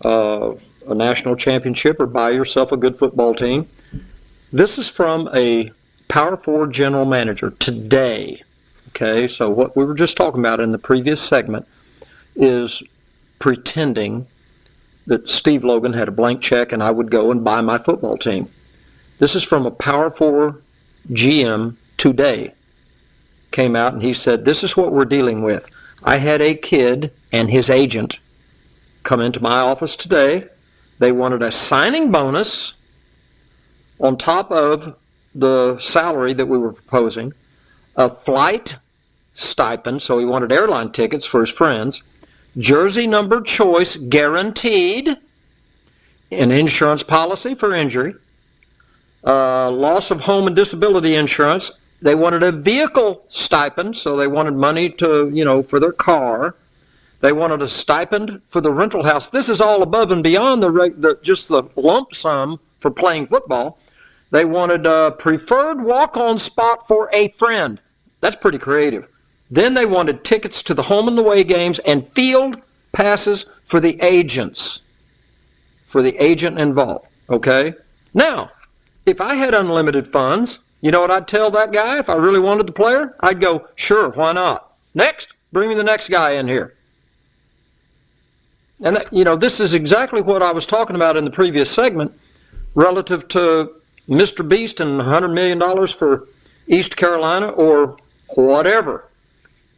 a national championship or buy yourself a good football team. This is from a Power 4 general manager today. Okay, so what we were just talking about in the previous segment is pretending that Steve Logan had a blank check and I would go and buy my football team. This is from a Power 4 GM today. Came out and he said, this is what we're dealing with. I had a kid and his agent come into my office today. They wanted a signing bonus on top of the salary that we were proposing, a flight stipend, so he wanted airline tickets for his friends, jersey number choice guaranteed, an insurance policy for injury, loss of home and disability insurance, They wanted a vehicle stipend, so they wanted money to, for their car. They wanted a stipend for the rental house. This is all above and beyond just the lump sum for playing football. They wanted a preferred walk-on spot for a friend. That's pretty creative. Then they wanted tickets to the home and away games and field passes for the agents, for the agent involved, okay? Now, if I had unlimited funds, you know what I'd tell that guy if I really wanted the player? I'd go, sure, why not? Next, bring me the next guy in here. And, this is exactly what I was talking about in the previous segment relative to Mr. Beast and $100 million for East Carolina or whatever.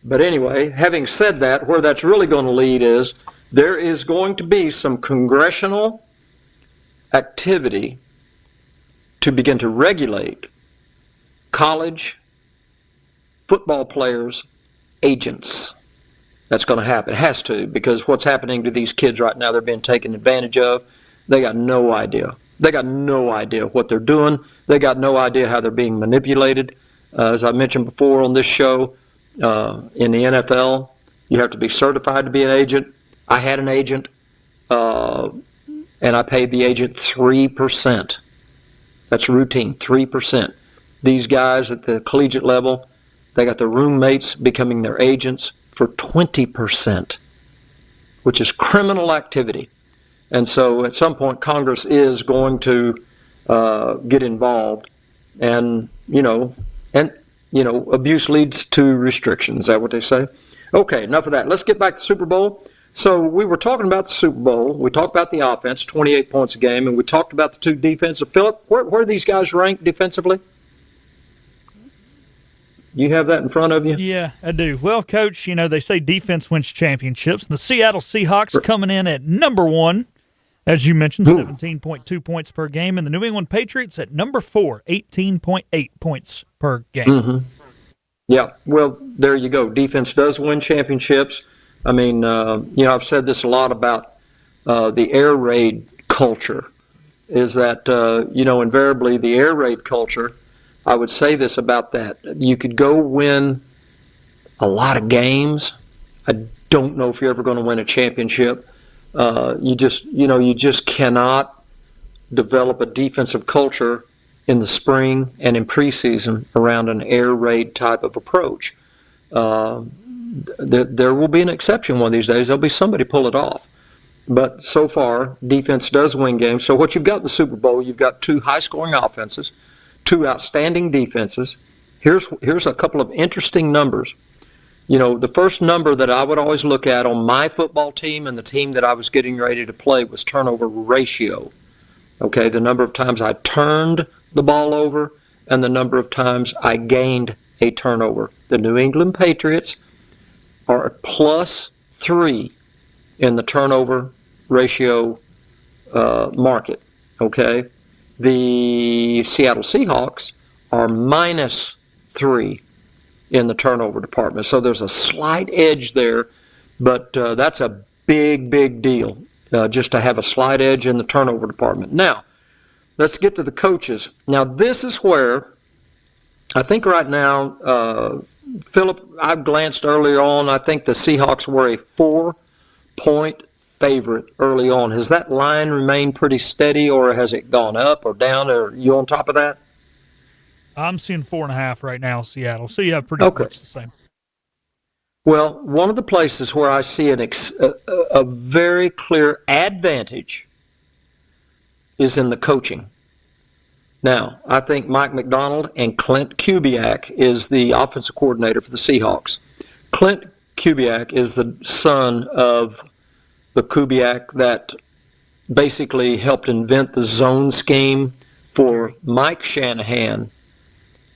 But anyway, having said that, where that's really going to lead is there is going to be some congressional activity to begin to regulate college football players' agents. That's going to happen. It has to, because what's happening to these kids right now, they're being taken advantage of. They got no idea. They got no idea what they're doing. They got no idea how they're being manipulated. As I mentioned before on this show, in the NFL, you have to be certified to be an agent. I had an agent, and I paid the agent 3%. That's routine, 3%. These guys at the collegiate level, they got their roommates becoming their agents for 20%, which is criminal activity. And so at some point, Congress is going to get involved, and abuse leads to restrictions. Is that what they say? Okay, enough of that. Let's get back to the Super Bowl. So we were talking about the Super Bowl. We talked about the offense, 28 points a game, and we talked about the two defensive. Philip, where are these guys ranked defensively? You have that in front of you? Yeah, I do. Well, Coach, they say defense wins championships. The Seattle Seahawks coming in at number 1, as you mentioned, 17.2 points per game, and the New England Patriots at number 4, 18.8 points per game. Mm-hmm. Yeah, well, there you go. Defense does win championships. I mean, I've said this a lot about the air raid culture, is that, invariably the air raid culture, I would say this about that. You could go win a lot of games. I don't know if you're ever going to win a championship. You just cannot develop a defensive culture in the spring and in preseason around an air raid type of approach. There will be an exception one of these days. There'll be somebody pull it off. But so far, defense does win games. So what you've got in the Super Bowl, you've got two high-scoring offenses, two outstanding defenses. Here's a couple of interesting numbers. The first number that I would always look at on my football team and the team that I was getting ready to play was turnover ratio. Okay, the number of times I turned the ball over and the number of times I gained a turnover. The New England Patriots are +3 in the turnover ratio market. Okay, the Seattle Seahawks are -3 in the turnover department. So there's a slight edge there, but that's a big, big deal, just to have a slight edge in the turnover department. Now, let's get to the coaches. Now, this is where I think right now, Philip, I've glanced earlier on, I think the Seahawks were a 4-point favorite early on. Has that line remained pretty steady, or has it gone up or down? Are you on top of that? I'm seeing 4.5 right now, Seattle. So you have pretty much the same. Well, one of the places where I see a very clear advantage is in the coaching. Now, I think Mike McDonald and Clint Kubiak is the offensive coordinator for the Seahawks. Clint Kubiak is the son of the Kubiak that basically helped invent the zone scheme for Mike Shanahan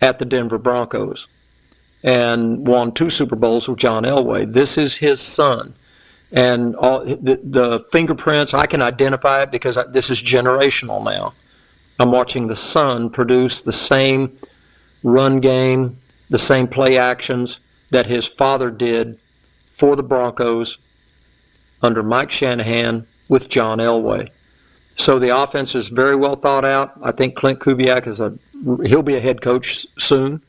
at the Denver Broncos and won 2 Super Bowls with John Elway. This is his son. And the fingerprints, I can identify it because this is generational now. I'm watching the son produce the same run game, the same play actions that his father did for the Broncos under Mike Shanahan with John Elway. So the offense is very well thought out. I think Clint Kubiak he'll be a head coach soon.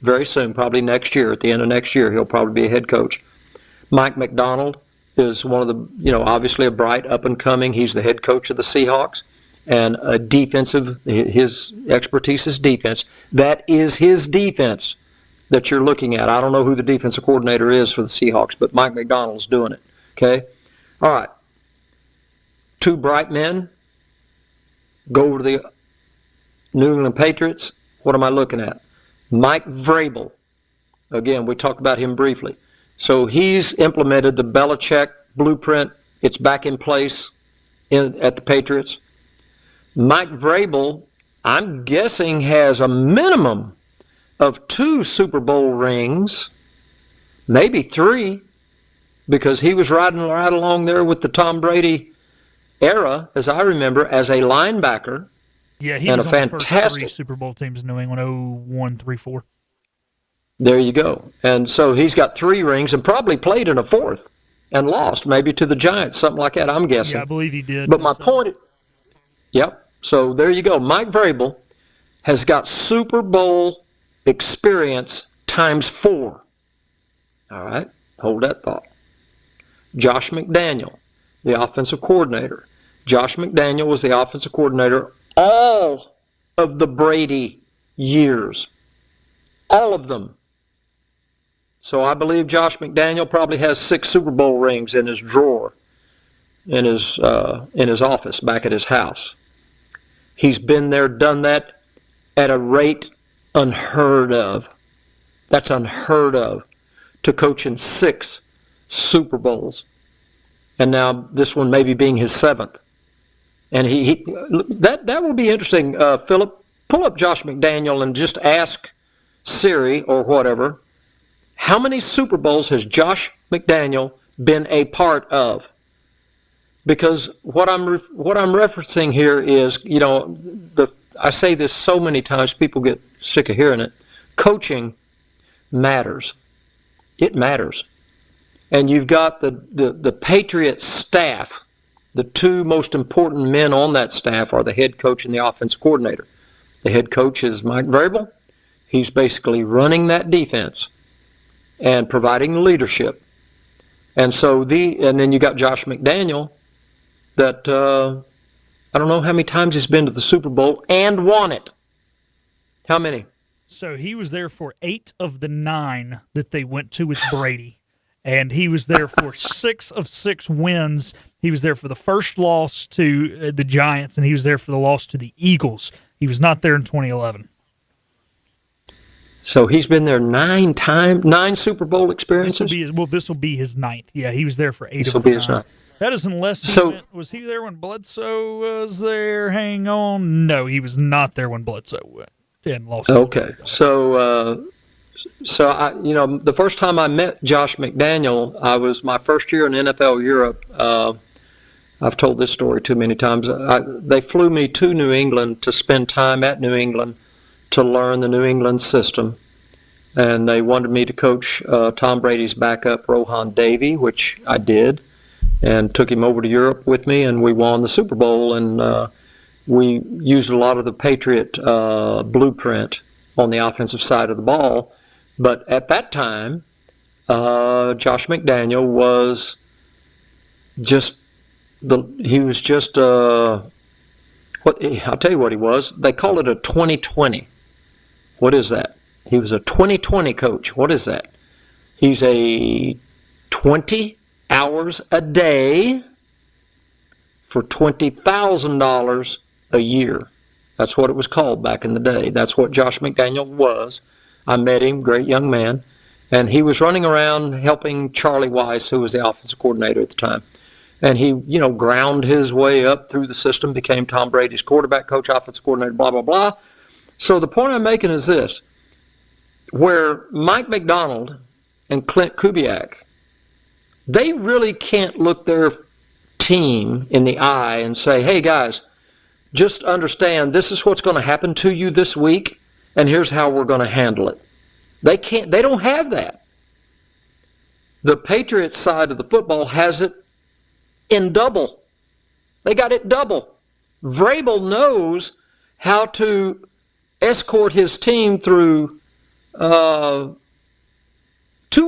very soon, probably next year. At the end of next year, he'll probably be a head coach. Mike McDonald is one of the, obviously a bright up-and-coming. He's the head coach of the Seahawks. And a defensive, his expertise is defense. That is his defense that you're looking at. I don't know who the defensive coordinator is for the Seahawks, but Mike McDonald's doing it. Okay? All right. Two bright men. Go over to the New England Patriots. What am I looking at? Mike Vrabel. Again, we talked about him briefly. So he's implemented the Belichick blueprint. It's back in place at the Patriots. Mike Vrabel, I'm guessing, has a minimum of 2 Super Bowl rings, maybe 3, because he was riding right along there with the Tom Brady era, as I remember, as a linebacker. Yeah, he and was a on the first fantastic 3 Super Bowl teams in New England, 01, 3, 4. There you go. And so he's got 3 rings and probably played in a 4th and lost, maybe to the Giants, something like that, I'm guessing. Yeah, I believe he did. But my point, yep. So there you go. Mike Vrabel has got Super Bowl experience times 4. All right, hold that thought. Josh McDaniel, the offensive coordinator. Josh McDaniel was the offensive coordinator all of the Brady years. All of them. So I believe Josh McDaniel probably has 6 Super Bowl rings in his drawer, in his office back at his house. He's been there, done that at a rate unheard of. That's unheard of, to coach in 6 Super Bowls. And now this one maybe being his 7th. And that will be interesting, Philip. Pull up Josh McDaniel and just ask Siri or whatever, how many Super Bowls has Josh McDaniel been a part of? Because what I'm referencing here is, I say this so many times, people get sick of hearing it. Coaching matters. It matters. And you've got the Patriots staff. The 2 most important men on that staff are the head coach and the offensive coordinator. The head coach is Mike Vrabel. He's basically running that defense and providing leadership. And so and then you got Josh McDaniel that I don't know how many times he's been to the Super Bowl and won it. How many? So he was there for 8 of the 9 that they went to with Brady. And he was there for 6 of 6 wins. He was there for the first loss to the Giants, and he was there for the loss to the Eagles. He was not there in 2011. So he's been there 9 times, 9 Super Bowl experiences? This will be his 9th. Yeah, he was there for 8 This of will the be his 9th. That is unless was he there when Bledsoe was there? Hang on. No, he was not there when Bledsoe went and lost. Okay. So I, the first time I met Josh McDaniel, I was my first year in NFL Europe. I've told this story too many times. They flew me to New England to spend time at New England to learn the New England system. And they wanted me to coach Tom Brady's backup, Rohan Davey, which I did, and took him over to Europe with me, and we won the Super Bowl. And we used a lot of the Patriot blueprint on the offensive side of the ball. But at that time, Josh McDaniel was just I'll tell you what he was. They call it a 2020. What is that? He was a 2020 coach. What is that? He's a 20 hours a day for $20,000 a year. That's what it was called back in the day. That's what Josh McDaniel was. I met him, great young man, and he was running around helping Charlie Weiss, who was the offensive coordinator at the time. And he, ground his way up through the system, became Tom Brady's quarterback coach, offensive coordinator, blah, blah, blah. So the point I'm making is this. Where Mike McDonald and Clint Kubiak, they really can't look their team in the eye and say, hey, guys, just understand this is what's going to happen to you this week, and here's how we're going to handle it. They don't have that. The Patriots side of the football has it in double. They got it double. Vrabel knows how to escort his team through 2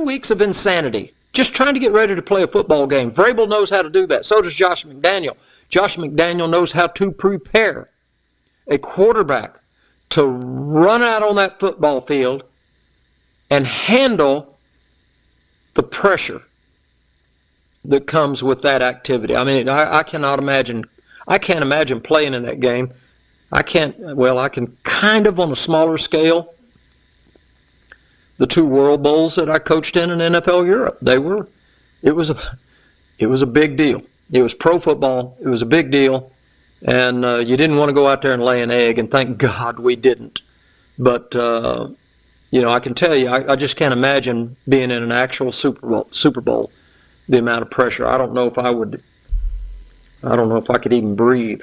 weeks of insanity, just trying to get ready to play a football game. Vrabel knows how to do that. So does Josh McDaniel. Josh McDaniel knows how to prepare a quarterback to run out on that football field and handle the pressure that comes with that activity. I mean, I can't imagine playing in that game. I can kind of on a smaller scale. The 2 World Bowls that I coached in NFL Europe, it was a big deal. It was pro football. It was a big deal. And you didn't want to go out there and lay an egg, and thank God we didn't. But, I can tell you, I just can't imagine being in an actual Super Bowl, the amount of pressure. I don't know if I could even breathe.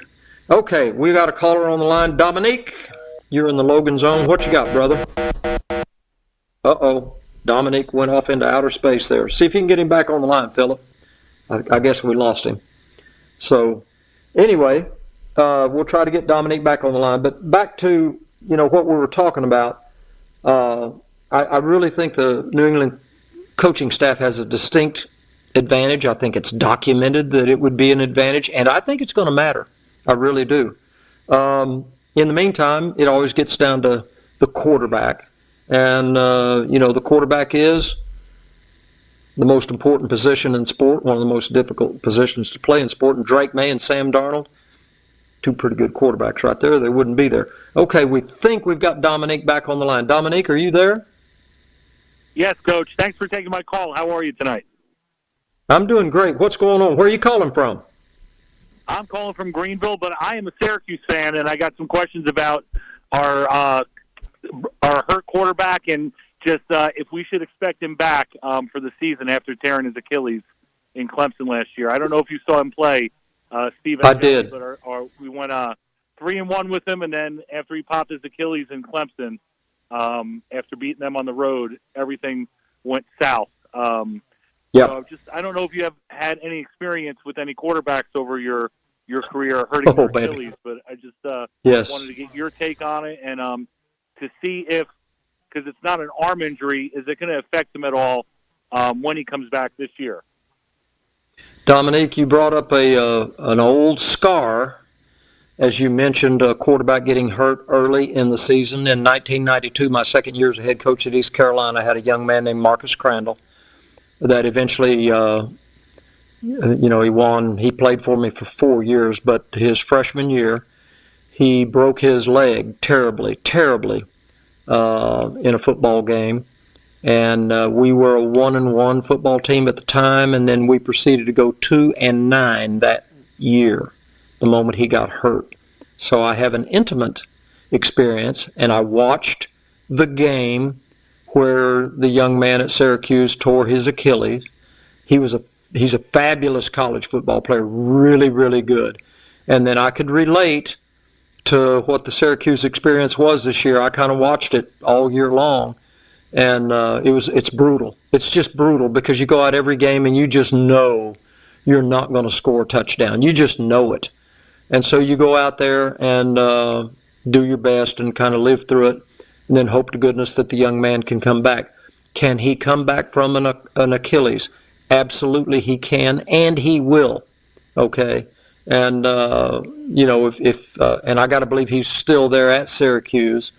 Okay, we got a caller on the line. Dominique, you're in the Logan Zone. What you got, brother? Uh-oh. Dominique went off into outer space there. See if you can get him back on the line, Philip. I guess we lost him. So, anyway, we'll try to get Dominique back on the line. But back to, what we were talking about. I really think the New England coaching staff has a distinct advantage. I think it's documented that it would be an advantage, and I think it's going to matter. I really do. In the meantime, it always gets down to the quarterback. And, the quarterback is the most important position in sport, one of the most difficult positions to play in sport. And Drake May and Sam Darnold, 2 pretty good quarterbacks right there. They wouldn't be there. Okay, we think we've got Dominique back on the line. Dominique, are you there? Yes, Coach. Thanks for taking my call. How are you tonight? I'm doing great. What's going on? Where are you calling from? I'm calling from Greenville, but I am a Syracuse fan, and I got some questions about our hurt quarterback and just if we should expect him back for the season after tearing his Achilles in Clemson last year. I don't know if you saw him play, Steve. I did. But we went 3-1 with him, and then after he popped his Achilles in Clemson, after beating them on the road, everything went south. So I don't know if you have had any experience with any quarterbacks over your career hurting your Achilles, but I just wanted to get your take on it and to see if, because it's not an arm injury, is it going to affect him at all when he comes back this year? Dominique, you brought up an old scar. As you mentioned, a quarterback getting hurt early in the season. In 1992, my second year as a head coach at East Carolina, I had a young man named Marcus Crandall that eventually, he won. He played for me for 4 years, but his freshman year, he broke his leg terribly in a football game. And we were a 1-1 football team at the time, and then we proceeded to go 2-9 that year, the moment he got hurt. So I have an intimate experience, and I watched the game where the young man at Syracuse tore his Achilles. He's a fabulous college football player, really, really good. And then I could relate to what the Syracuse experience was this year. I kind of watched it all year long, and it's brutal. It's just brutal because you go out every game and you just know you're not going to score a touchdown. You just know it. And so you go out there and do your best and kind of live through it, and then hope to goodness that the young man can come back. Can he come back from an Achilles? Absolutely he can, and he will. Okay? And, and I got to believe he's still there at Syracuse.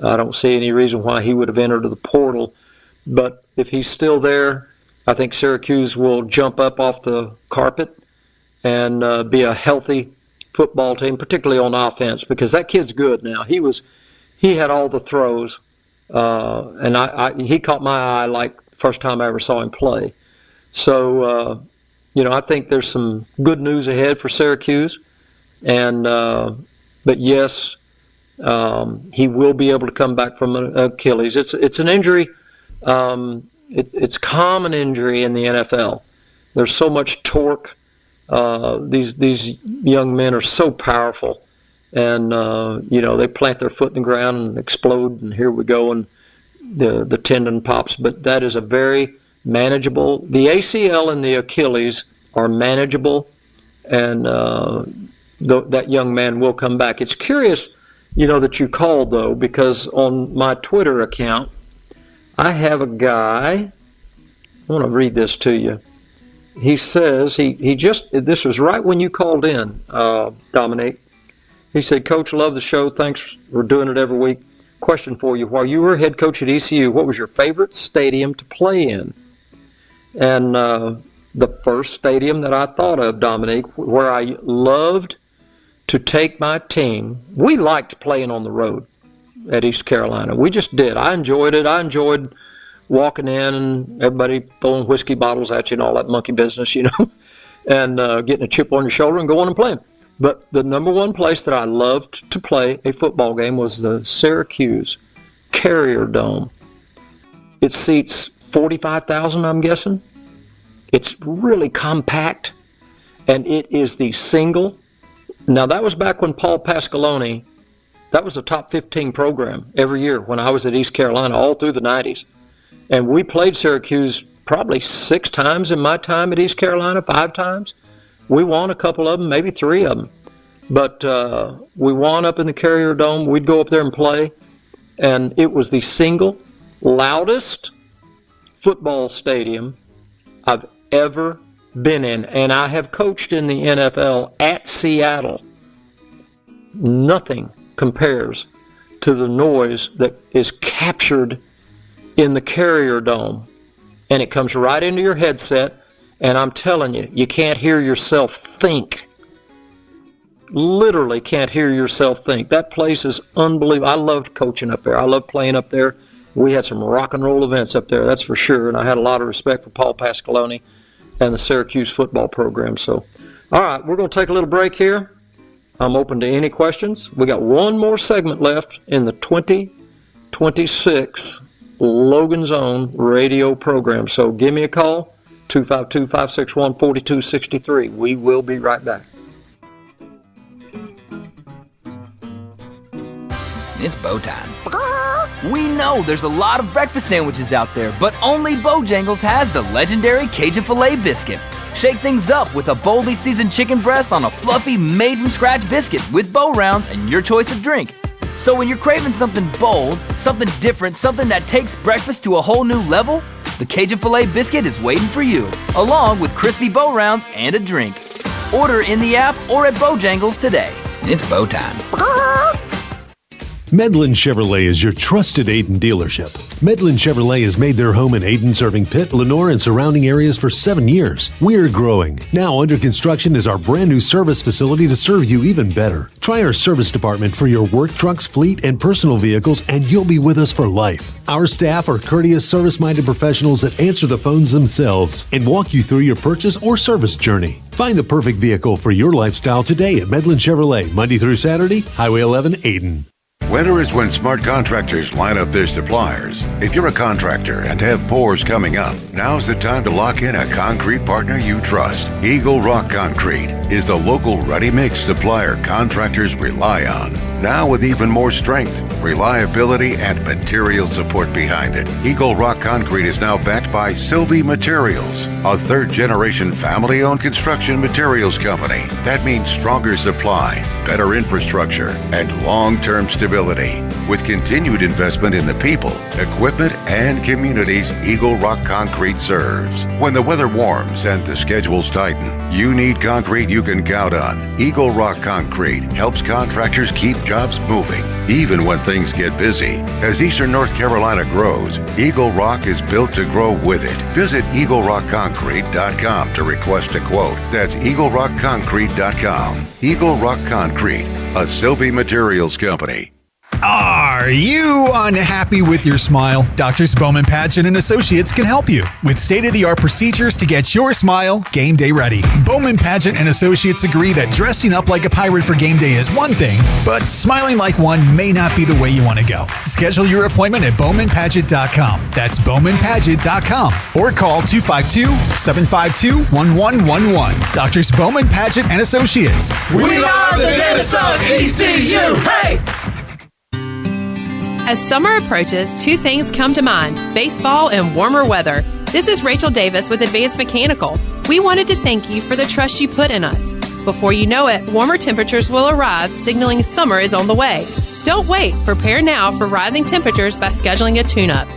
I don't see any reason why he would have entered the portal. But if he's still there, I think Syracuse will jump up off the carpet and be a healthy football team, particularly on offense, because that kid's good now. He had all the throws, and he caught my eye like the first time I ever saw him play. So, I think there's some good news ahead for Syracuse, and but yes, he will be able to come back from an Achilles. It's an injury. It's common injury in the NFL. There's so much torque. These young men are so powerful, and they plant their foot in the ground and explode, and here we go, and the tendon pops. But that is a very manageable. The ACL and the Achilles are manageable, and that young man will come back. It's curious, that you called, though, because on my Twitter account, I have a guy, I want to read this to you. He says, this was right when you called in, Dominique. He said, Coach, love the show. Thanks for doing it every week. Question for you. While you were head coach at ECU, what was your favorite stadium to play in? And the first stadium that I thought of, Dominique, where I loved to take my team, we liked playing on the road at East Carolina. We just did. I enjoyed it. I enjoyed walking in and everybody throwing whiskey bottles at you and all that monkey business, you know, and getting a chip on your shoulder and going and playing. But the number one place that I loved to play a football game was the Syracuse Carrier Dome. It seats 45,000, I'm guessing. It's really compact, and it is the single. Now, that was back when Paul Pasqualoni, that was a top 15 program every year when I was at East Carolina, all through the 90s. And we played Syracuse probably 6 times in my time at East Carolina, 5 times. We won a couple of them, maybe 3 of them. But we won up in the Carrier Dome. We'd go up there and play. And it was the single loudest football stadium I've ever been in. And I have coached in the NFL at Seattle. Nothing compares to the noise that is captured in the Carrier Dome, and it comes right into your headset, and I'm telling you, you can't hear yourself think. Literally can't hear yourself think. That place is unbelievable. I loved coaching up there. I loved playing up there. We had some rock and roll events up there, that's for sure, and I had a lot of respect for Paul Pasqualoni and the Syracuse football program. So, all right, we're going to take a little break here. I'm open to any questions. We got one more segment left in the 2026 Logan Zone radio program. So give me a call, 252-561-4263. We will be right back. It's bow time. We know there's a lot of breakfast sandwiches out there, but only Bojangles has the legendary Cajun Filet Biscuit. Shake things up with a boldly seasoned chicken breast on a fluffy, made-from-scratch biscuit with bow rounds and your choice of drink. So when you're craving something bold, something different, something that takes breakfast to a whole new level, the Cajun Filet Biscuit is waiting for you, along with crispy bow rounds and a drink. Order in the app or at Bojangles today. It's bow time. Medlin Chevrolet is your trusted Ayden dealership. Medlin Chevrolet has made their home in Ayden, serving Pitt, Lenoir, and surrounding areas for 7 years. We're growing. Now under construction is our brand new service facility to serve you even better. Try our service department for your work trucks, fleet, and personal vehicles, and you'll be with us for life. Our staff are courteous, service-minded professionals that answer the phones themselves and walk you through your purchase or service journey. Find the perfect vehicle for your lifestyle today at Medlin Chevrolet, Monday through Saturday, Highway 11, Ayden. Winter is when smart contractors line up their suppliers. If you're a contractor and have pours coming up, now's the time to lock in a concrete partner you trust. Eagle Rock Concrete is the local ready-mix supplier contractors rely on. Now with even more strength, reliability, and material support behind it, Eagle Rock Concrete is now backed by Sylvie Materials, a third-generation family-owned construction materials company. That means stronger supply, better infrastructure, and long-term stability. With continued investment in the people, equipment, and communities Eagle Rock Concrete serves. When the weather warms and the schedules tighten, you need concrete you can count on. Eagle Rock Concrete helps contractors keep jobs moving, even when things get busy. As Eastern North Carolina grows, Eagle Rock is built to grow with it. Visit EagleRockConcrete.com to request a quote. That's EagleRockConcrete.com. Eagle Rock Concrete, a Sylvie Materials company. Are you unhappy with your smile? Doctors Bowman Padgett and Associates can help you with state-of-the-art procedures to get your smile game day ready. Bowman Padgett and Associates agree that dressing up like a pirate for game day is one thing, but smiling like one may not be the way you want to go. Schedule your appointment at BowmanPadgett.com. That's BowmanPadgett.com or call 252-752-1111. Doctors Bowman Padgett and Associates. We are the dentist of ECU. Hey! As summer approaches, 2 things come to mind: baseball and warmer weather. This is Rachel Davis with Advanced Mechanical. We wanted to thank you for the trust you put in us. Before you know it, warmer temperatures will arrive, signaling summer is on the way. Don't wait. Prepare now for rising temperatures by scheduling a tune-up.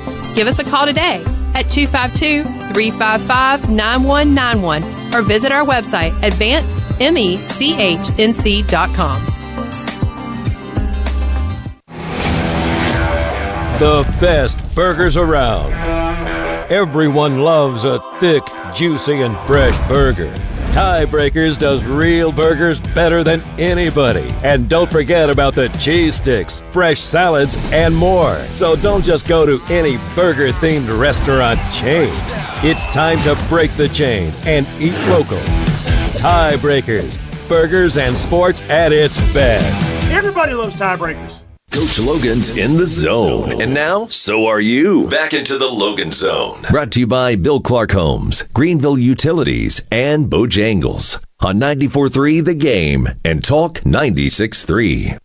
Give us a call today at 252-355-9191 or visit our website, advancedmechnc.com. The best burgers around. Everyone loves a thick, juicy, and fresh burger. Tiebreakers does real burgers better than anybody. And don't forget about the cheese sticks, fresh salads, and more. So don't just go to any burger-themed restaurant chain. It's time to break the chain and eat local. Tiebreakers, burgers and sports at its best. Everybody loves Tiebreakers. Coach Logan's in the zone. And now, so are you. Back into the Logan Zone. Brought to you by Bill Clark Homes, Greenville Utilities, and Bojangles. On 94.3 The Game and Talk 96.3.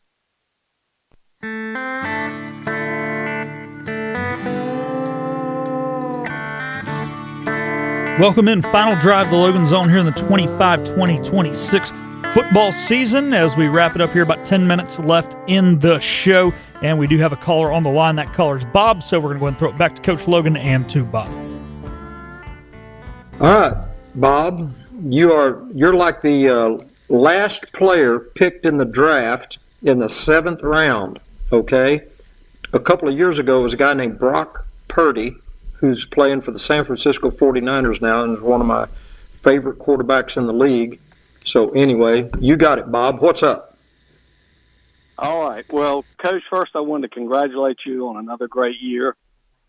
Welcome in. Final drive of the Logan Zone here in the 25-20-26 football season as we wrap it up here. About 10 minutes left in the show, and we do have a caller on the line. That caller's Bob, so we're going to go ahead and throw it back to Coach Logan and to Bob. All right, Bob, you're like the last player picked in the draft in the 7th round, okay? A couple of years ago was a guy named Brock Purdy, who's playing for the San Francisco 49ers now and is one of my favorite quarterbacks in the league. So anyway, you got it, Bob. What's up? All right. Well, Coach, first I wanted to congratulate you on another great year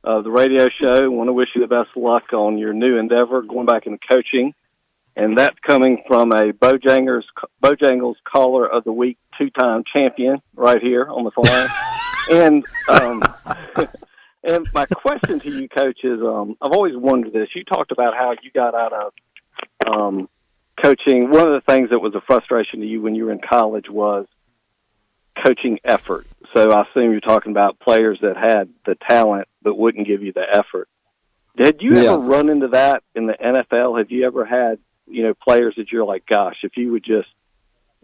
of the radio show. I want to wish you the best of luck on your new endeavor, going back into coaching. And that's coming from a Bojangles Caller of the Week 2-time champion right here on the phone. And my question to you, Coach, is I've always wondered this. You talked about how you got out of coaching. One of the things that was a frustration to you when you were in college was coaching effort. So I assume you're talking about players that had the talent but wouldn't give you the effort. Did you ever run into that in the NFL? Have you ever had, players that you're like, gosh, if you would just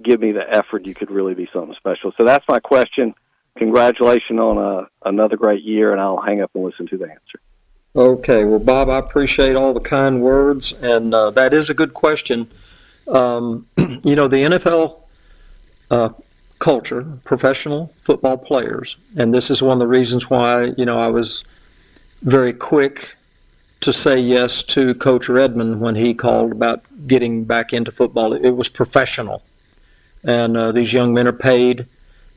give me the effort, you could really be something special? So that's my question. Congratulations on another great year, and I'll hang up and listen to the answer. Okay. Well, Bob, I appreciate all the kind words, and that is a good question. The NFL culture, professional football players, and this is one of the reasons why, I was very quick to say yes to Coach Redmond when he called about getting back into football. It was professional, and these young men are paid.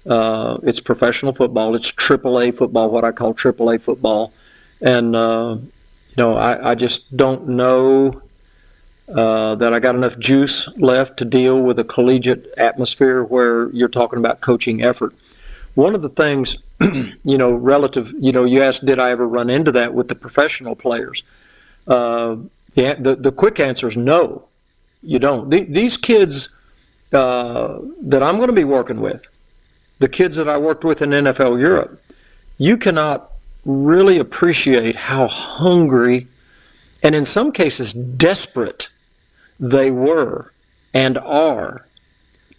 It's professional football. It's AAA football, what I call AAA football. And, I just don't know that I got enough juice left to deal with a collegiate atmosphere where you're talking about coaching effort. One of the things, you asked, did I ever run into that with the professional players? The quick answer is no, you don't. These kids that I'm going to be working with, the kids that I worked with in NFL Europe, you cannot really appreciate how hungry and in some cases desperate they were and are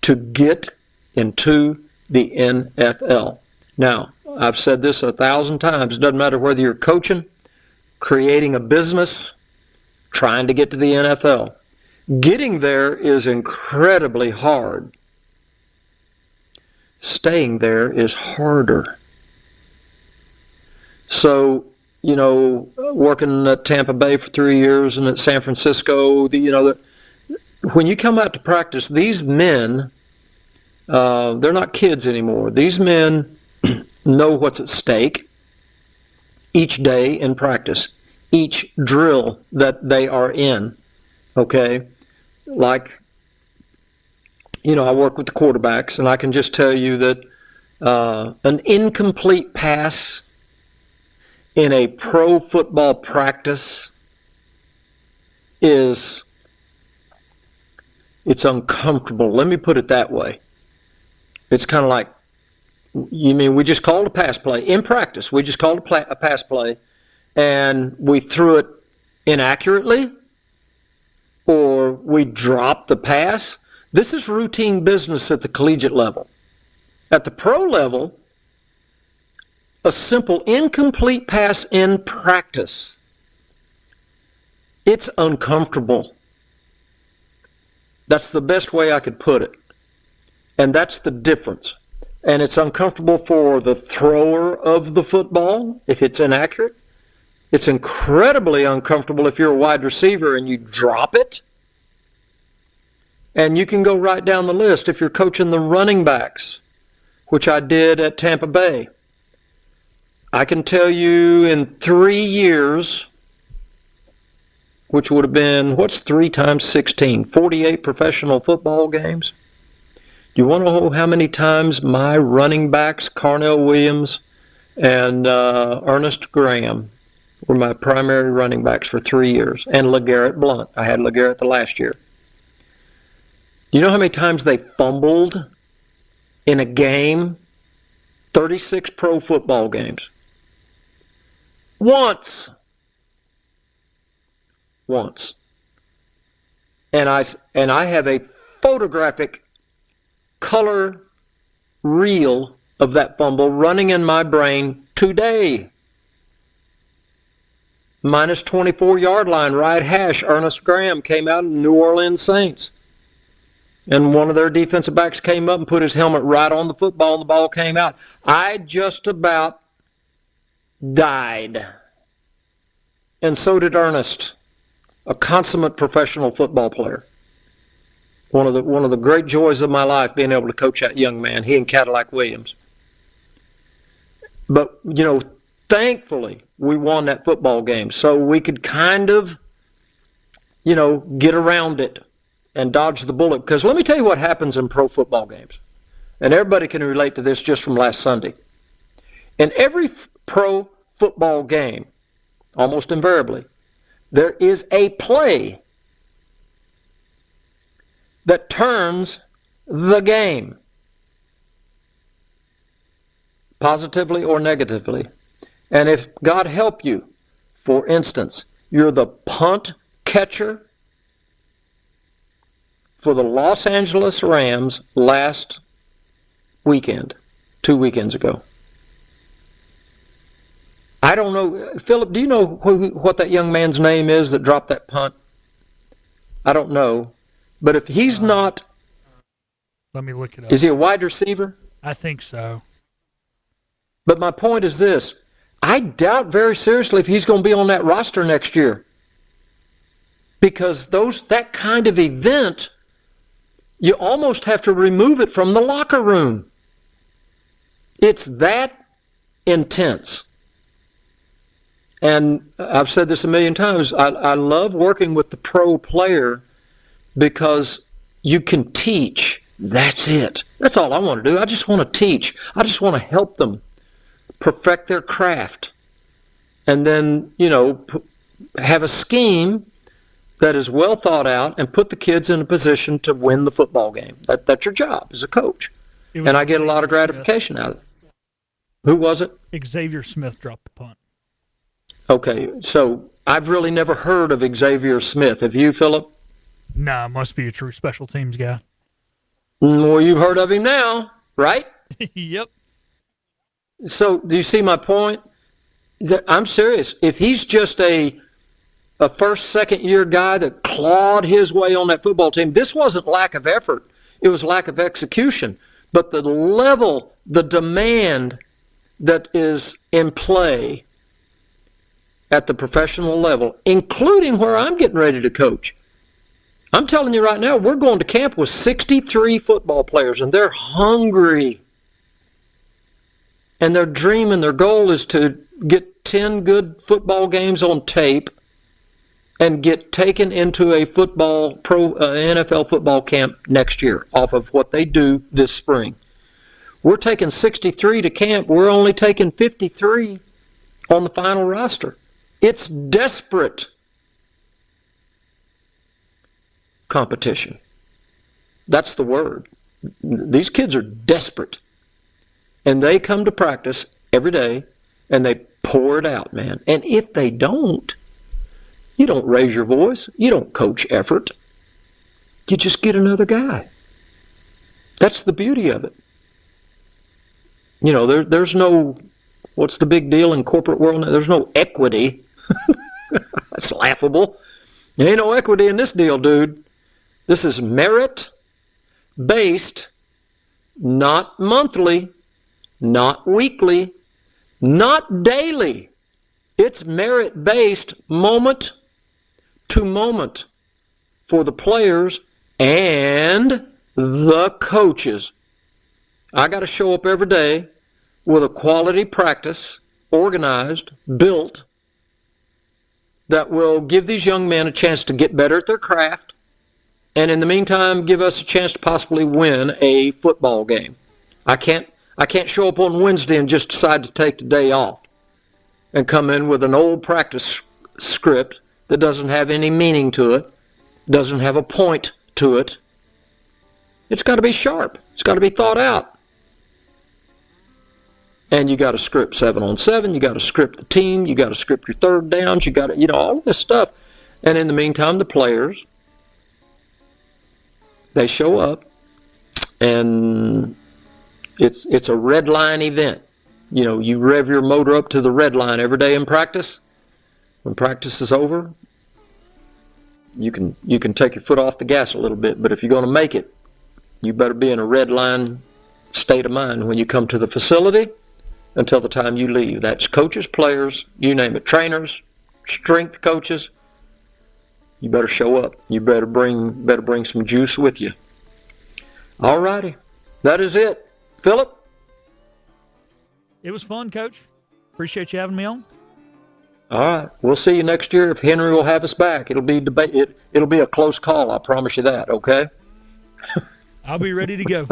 to get into the NFL. Now, I've said this 1,000 times. It doesn't matter whether you're coaching, creating a business, trying to get to the NFL. Getting there is incredibly hard. Staying there is harder. So, working at Tampa Bay for 3 years and at San Francisco, when you come out to practice, these men, they're not kids anymore. These men know what's at stake each day in practice, each drill that they are in, okay? Like, I work with the quarterbacks, and I can just tell you that an incomplete pass in a pro football practice it's uncomfortable. Let me put it that way. It's kind of like, you mean we just called a pass play in practice? We just called a pass play, and we threw it inaccurately, or we dropped the pass? This is routine business at the collegiate level. At the pro level, a simple incomplete pass in practice, it's uncomfortable. That's the best way I could put it. And that's the difference. And it's uncomfortable for the thrower of the football if it's inaccurate. It's incredibly uncomfortable if you're a wide receiver and you drop it. And you can go right down the list if you're coaching the running backs, which I did at Tampa Bay. I can tell you in 3 years, which would have been, what's 3 times 16? 48 professional football games. Do you want to know how many times my running backs, Carnell Williams and Ernest Graham, were my primary running backs for 3 years, and LeGarrette Blount. I had LeGarrette the last year. Do you know how many times they fumbled in a game? 36 pro football games. Once. And I have a photographic color reel of that fumble running in my brain today. Minus 24-yard line, right hash, Ernest Graham came out in New Orleans Saints. And one of their defensive backs came up and put his helmet right on the football, and the ball came out. I just about died. And so did Ernest, a consummate professional football player. One of the great joys of my life, being able to coach that young man, he and Cadillac Williams. But, thankfully, we won that football game, so we could kind of, get around it and dodge the bullet. Because let me tell you what happens in pro football games. And everybody can relate to this just from last Sunday. In every pro football game, almost invariably, there is a play that turns the game, positively or negatively. And if God help you, for instance, you're the punt catcher for the Los Angeles Rams last weekend, 2 weekends ago. I don't know, Philip, do you know what that young man's name is that dropped that punt? I don't know. But if he's not... Let me look it up. Is he a wide receiver? I think so. But my point is this. I doubt very seriously if he's going to be on that roster next year. Because that kind of event, you almost have to remove it from the locker room. It's that intense. And I've said this a million times. I love working with the pro player because you can teach. That's it. That's all I want to do. I just want to teach. I just want to help them perfect their craft. And then, have a scheme that is well thought out and put the kids in a position to win the football game. That's your job as a coach. And I get a lot of gratification out of it. Who was it? Xavier Smith dropped the punt. Okay, so I've really never heard of Xavier Smith. Have you, Philip? Nah, must be a true special teams guy. Well, you've heard of him now, right? Yep. So, do you see my point? I'm serious. If he's just a first, second year guy that clawed his way on that football team, this wasn't lack of effort. It was lack of execution. But the level, the demand that is in play at the professional level, including where I'm getting ready to coach. I'm telling you right now, we're going to camp with 63 football players, and they're hungry. And their dream and their goal is to get 10 good football games on tape and get taken into a NFL football camp next year off of what they do this spring. We're taking 63 to camp. We're only taking 53 on the final roster. It's desperate competition. That's the word. These kids are desperate. And they come to practice every day, and they pour it out, man. And if they don't, you don't raise your voice. You don't coach effort. You just get another guy. That's the beauty of it. There's no What's the big deal in corporate world? There's no equity. That's laughable. There ain't no equity in this deal, dude. This is merit-based, not monthly, not weekly, not daily. It's merit-based moment to moment for the players and the coaches. I got to show up every day with a quality practice, organized, built, that will give these young men a chance to get better at their craft, and in the meantime give us a chance to possibly win a football game. I can't show up on Wednesday and just decide to take the day off and come in with an old practice script that doesn't have any meaning to it, doesn't have a point to it. It's got to be sharp. It's got to be thought out. And you got to script 7-on-7. You got to script the team. You got to script your third downs. You got to, all this stuff. And in the meantime, the players, they show up, and it's a red line event. You rev your motor up to the red line every day in practice. When practice is over, you can take your foot off the gas a little bit. But if you're going to make it, you better be in a red line state of mind when you come to the facility until the time you leave. That's coaches, players, you name it, trainers, strength coaches. You better show up. You better bring some juice with you. All righty. That is it. Philip? It was fun, Coach. Appreciate you having me on. All right. We'll see you next year if Henry will have us back. It'll be debate. It'll be a close call. I promise you that. Okay. I'll be ready to go.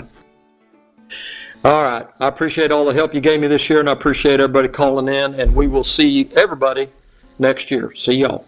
All right. I appreciate all the help you gave me this year, and I appreciate everybody calling in. And we will see everybody next year. See y'all.